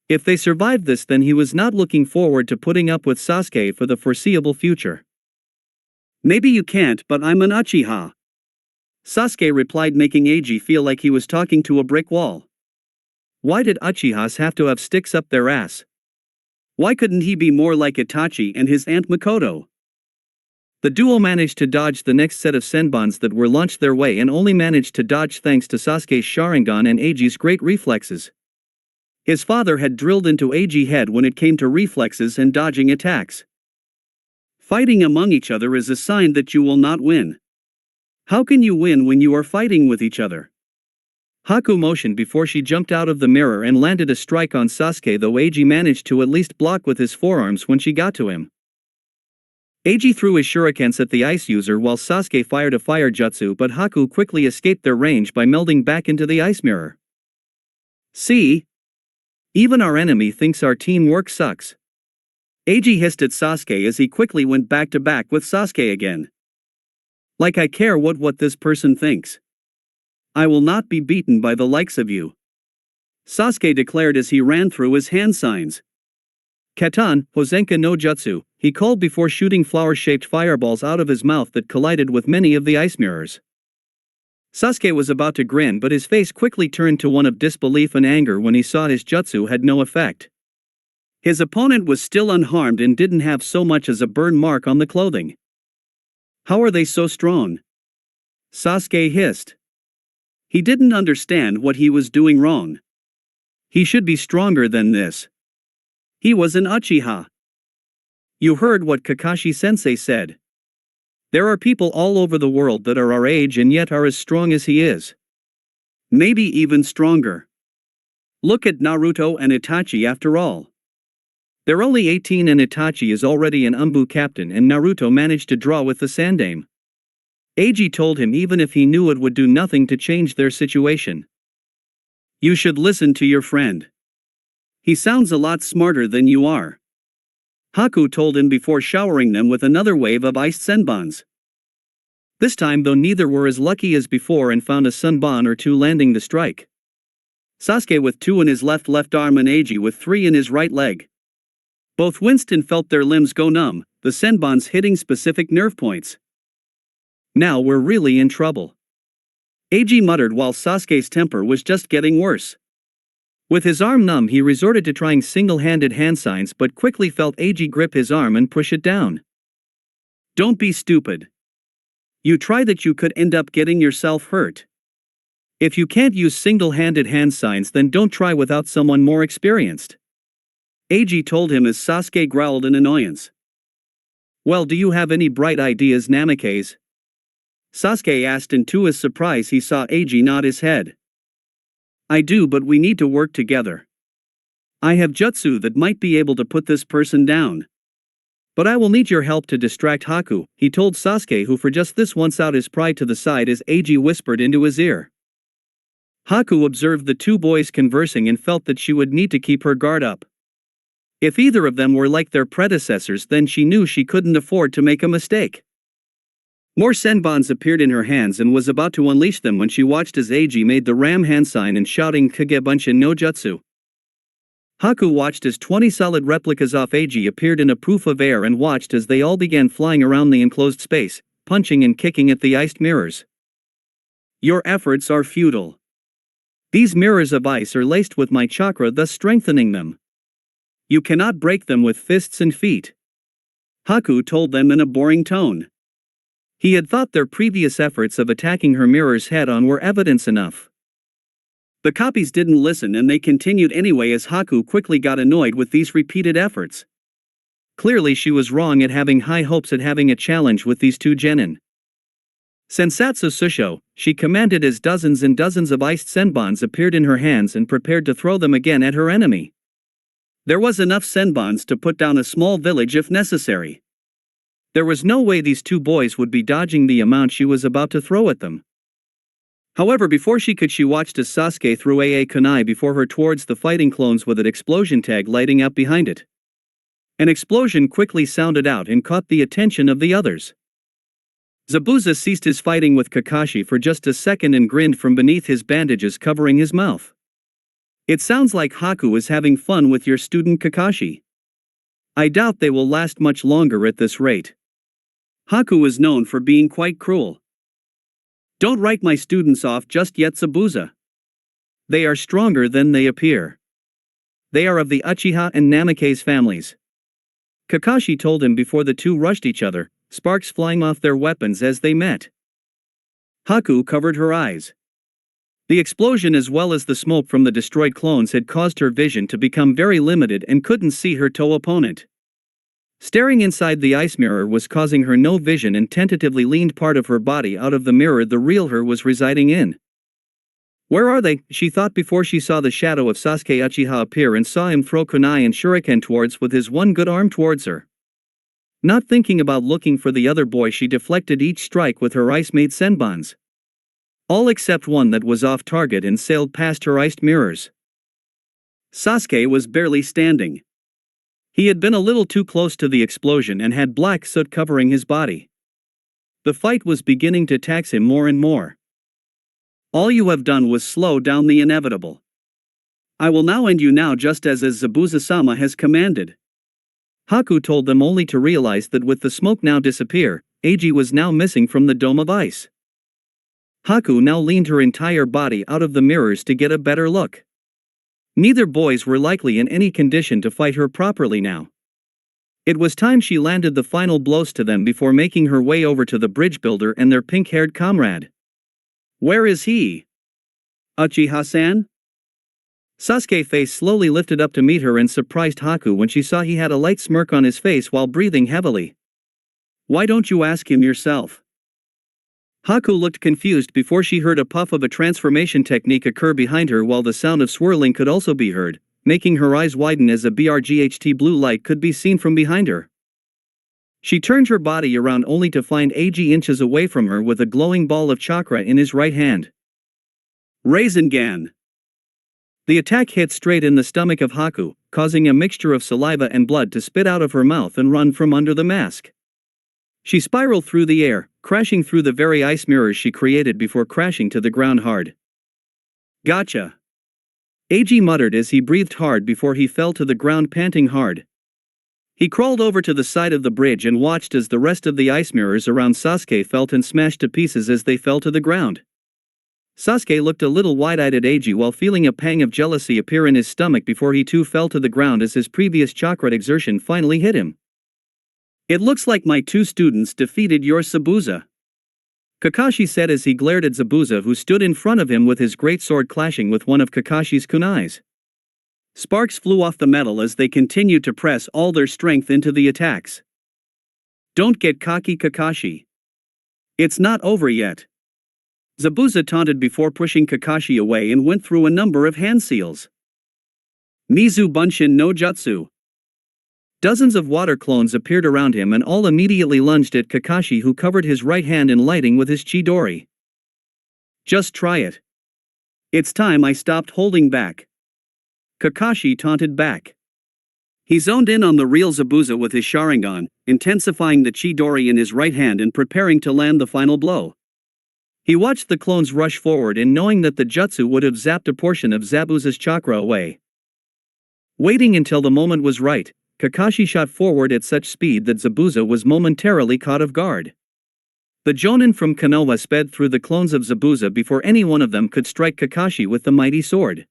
If they survived this, then he was not looking forward to putting up with Sasuke for the foreseeable future. Maybe you can't, but I'm an Uchiha. Sasuke replied, making Eiji feel like he was talking to a brick wall. Why did Uchihas have to have sticks up their ass? Why couldn't he be more like Itachi and his aunt Makoto? The duo managed to dodge the next set of Senbons that were launched their way and only managed to dodge thanks to Sasuke's Sharingan and Eiji's great reflexes. His father had drilled into Eiji's head when it came to reflexes and dodging attacks. Fighting among each other is a sign that you will not win. How can you win when you are fighting with each other? Haku motioned before she jumped out of the mirror and landed a strike on Sasuke, though Eiji managed to at least block with his forearms when she got to him. Eiji threw his shurikens at the ice user while Sasuke fired a fire jutsu, but Haku quickly escaped their range by melding back into the ice mirror. See? Even our enemy thinks our teamwork sucks. Eiji hissed at Sasuke as he quickly went back to back with Sasuke again. Like I care what this person thinks. I will not be beaten by the likes of you. Sasuke declared as he ran through his hand signs. Katan, Hozenka no Jutsu, he called before shooting flower-shaped fireballs out of his mouth that collided with many of the ice mirrors. Sasuke was about to grin, but his face quickly turned to one of disbelief and anger when he saw his jutsu had no effect. His opponent was still unharmed and didn't have so much as a burn mark on the clothing. How are they so strong? Sasuke hissed. He didn't understand what he was doing wrong. He should be stronger than this. He was an Uchiha. You heard what Kakashi-sensei said. There are people all over the world that are our age and yet are as strong as he is. Maybe even stronger. Look at Naruto and Itachi after all. They're only 18 and Itachi is already an Umbu captain and Naruto managed to draw with the Sandame. Eiji told him even if he knew it would do nothing to change their situation. You should listen to your friend. He sounds a lot smarter than you are. Haku told him before showering them with another wave of iced senbons. This time though neither were as lucky as before and found a senbon or two landing the strike. Sasuke with 2 in his left arm and Eiji with 3 in his right leg. Both Winston felt their limbs go numb, the senbons hitting specific nerve points. Now we're really in trouble. Eiji muttered while Sasuke's temper was just getting worse. With his arm numb he resorted to trying single-handed hand signs but quickly felt Eiji grip his arm and push it down. Don't be stupid. You try that you could end up getting yourself hurt. If you can't use single-handed hand signs then don't try without someone more experienced. Eiji told him as Sasuke growled in annoyance. Well, do you have any bright ideas, Namikaze? Sasuke asked, and to his surprise he saw Eiji nod his head. I do, but we need to work together. I have jutsu that might be able to put this person down. But I will need your help to distract Haku, he told Sasuke, who for just this once out his pride to the side as Eiji whispered into his ear. Haku observed the two boys conversing and felt that she would need to keep her guard up. If either of them were like their predecessors, then she knew she couldn't afford to make a mistake. More senbons appeared in her hands and was about to unleash them when she watched as Eiji made the ram hand sign and shouting Kagebunshin no Jutsu. Haku watched as 20 solid replicas of Eiji appeared in a poof of air and watched as they all began flying around the enclosed space, punching and kicking at the iced mirrors. Your efforts are futile. These mirrors of ice are laced with my chakra, thus strengthening them. You cannot break them with fists and feet. Haku told them in a boring tone. He had thought their previous efforts of attacking her mirrors head-on were evidence enough. The copies didn't listen and they continued anyway as Haku quickly got annoyed with these repeated efforts. Clearly she was wrong at having high hopes at having a challenge with these two genin. Sensatsu Susho, she commanded as dozens and dozens of iced senbons appeared in her hands and prepared to throw them again at her enemy. There was enough senbons to put down a small village if necessary. There was no way these two boys would be dodging the amount she was about to throw at them. However, before she watched as Sasuke threw a kunai before her towards the fighting clones with an explosion tag lighting up behind it. An explosion quickly sounded out and caught the attention of the others. Zabuza ceased his fighting with Kakashi for just a second and grinned from beneath his bandages covering his mouth. It sounds like Haku is having fun with your student Kakashi. I doubt they will last much longer at this rate. Haku is known for being quite cruel. Don't write my students off just yet, Zabuza. They are stronger than they appear. They are of the Uchiha and Namikaze families. Kakashi told him before the two rushed each other, sparks flying off their weapons as they met. Haku covered her eyes. The explosion as well as the smoke from the destroyed clones had caused her vision to become very limited and couldn't see her toe opponent. Staring inside the ice mirror was causing her no vision and tentatively leaned part of her body out of the mirror the real her was residing in. Where are they, she thought before she saw the shadow of Sasuke Uchiha appear and saw him throw kunai and shuriken towards with his one good arm towards her. Not thinking about looking for the other boy, she deflected each strike with her ice-made senbons. All except one that was off target and sailed past her iced mirrors. Sasuke was barely standing. He had been a little too close to the explosion and had black soot covering his body. The fight was beginning to tax him more and more. All you have done was slow down the inevitable. I will now end you now just as Zabuza-sama has commanded. Haku told them only to realize that with the smoke now disappear, Eiji was now missing from the dome of ice. Haku now leaned her entire body out of the mirrors to get a better look. Neither boys were likely in any condition to fight her properly now. It was time she landed the final blows to them before making her way over to the bridge builder and their pink-haired comrade. Where is he? Uchiha-san? Sasuke's face slowly lifted up to meet her and surprised Haku when she saw he had a light smirk on his face while breathing heavily. Why don't you ask him yourself? Haku looked confused before she heard a puff of a transformation technique occur behind her while the sound of swirling could also be heard, making her eyes widen as a BRGHT blue light could be seen from behind her. She turned her body around only to find Eiji inches away from her with a glowing ball of chakra in his right hand. Rasengan! The attack hit straight in the stomach of Haku, causing a mixture of saliva and blood to spit out of her mouth and run from under the mask. She spiraled through the air, crashing through the very ice mirrors she created before crashing to the ground hard. Gotcha! Eiji muttered as he breathed hard before he fell to the ground panting hard. He crawled over to the side of the bridge and watched as the rest of the ice mirrors around Sasuke fell and smashed to pieces as they fell to the ground. Sasuke looked a little wide-eyed at Eiji while feeling a pang of jealousy appear in his stomach before he too fell to the ground as his previous chakra exertion finally hit him. It looks like my two students defeated your Zabuza. Kakashi said as he glared at Zabuza, who stood in front of him with his great sword clashing with one of Kakashi's kunais. Sparks flew off the metal as they continued to press all their strength into the attacks. Don't get cocky, Kakashi. It's not over yet. Zabuza taunted before pushing Kakashi away and went through a number of hand seals. Mizu Bunshin no Jutsu. Dozens of water clones appeared around him and all immediately lunged at Kakashi, who covered his right hand in lighting with his Chidori. Just try it. It's time I stopped holding back. Kakashi taunted back. He zoned in on the real Zabuza with his Sharingan, intensifying the Chidori in his right hand and preparing to land the final blow. He watched the clones rush forward and knowing that the jutsu would have zapped a portion of Zabuza's chakra away. Waiting until the moment was right, Kakashi shot forward at such speed that Zabuza was momentarily caught off guard. The Jonin from Konoha sped through the clones of Zabuza before any one of them could strike Kakashi with the mighty sword.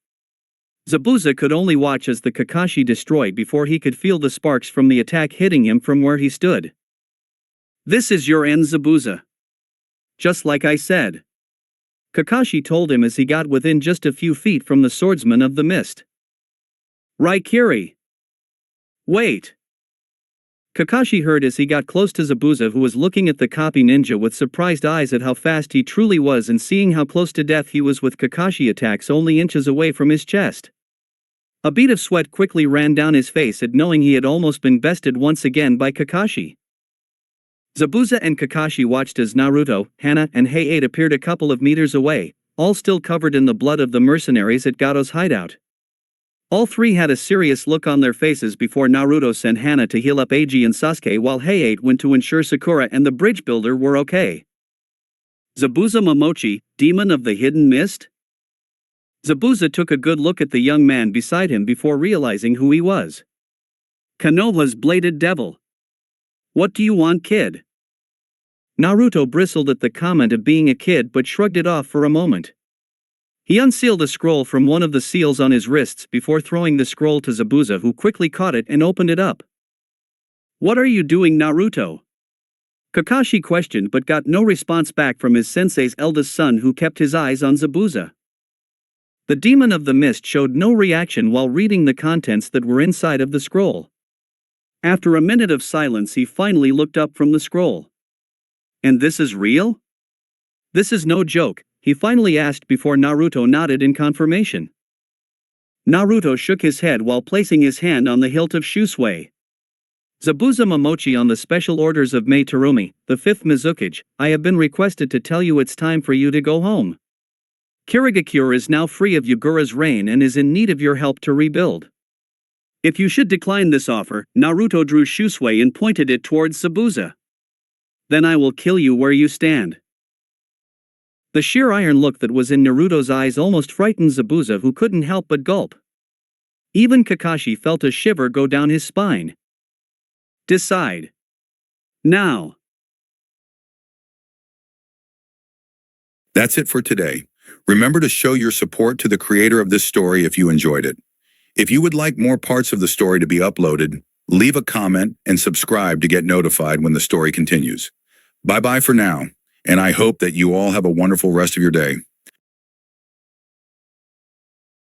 Zabuza could only watch as the Kakashi destroyed before he could feel the sparks from the attack hitting him from where he stood. "This is your end, Zabuza. Just like I said," Kakashi told him as he got within just a few feet from the swordsman of the mist. "Raikiri! Wait!" Kakashi heard as he got close to Zabuza, who was looking at the copy ninja with surprised eyes at how fast he truly was, and seeing how close to death he was with Kakashi attacks only inches away from his chest. A bead of sweat quickly ran down his face at knowing he had almost been bested once again by Kakashi. Zabuza and Kakashi watched as Naruto, Hana, and Heiei appeared a couple of meters away, all still covered in the blood of the mercenaries at Gato's hideout. All three had a serious look on their faces before Naruto sent Hana to heal up Eiji and Sasuke, while Heiei went to ensure Sakura and the bridge builder were okay. Zabuza Momochi, demon of the hidden mist? Zabuza took a good look at the young man beside him before realizing who he was. Konoha's bladed devil. What do you want, kid? Naruto bristled at the comment of being a kid but shrugged it off for a moment. He unsealed a scroll from one of the seals on his wrists before throwing the scroll to Zabuza, who quickly caught it and opened it up. "What are you doing, Naruto?" Kakashi questioned but got no response back from his sensei's eldest son, who kept his eyes on Zabuza. The demon of the mist showed no reaction while reading the contents that were inside of the scroll. After a minute of silence, he finally looked up from the scroll. "And this is real? This is no joke?" he finally asked before Naruto nodded in confirmation. Naruto shook his head while placing his hand on the hilt of Shusui. "Zabuza Momochi, on the special orders of Mei Terumi, the 5th Mizukage, I have been requested to tell you it's time for you to go home. Kirigakure is now free of Yagura's reign and is in need of your help to rebuild. If you should decline this offer," Naruto drew Shusui and pointed it towards Zabuza, "then I will kill you where you stand." The sheer iron look that was in Naruto's eyes almost frightened Zabuza, who couldn't help but gulp. Even Kakashi felt a shiver go down his spine. "Decide. Now." That's it for today. Remember to show your support to the creator of this story if you enjoyed it. If you would like more parts of the story to be uploaded, leave a comment and subscribe to get notified when the story continues. Bye-bye for now, and I hope that you all have a wonderful rest of your day.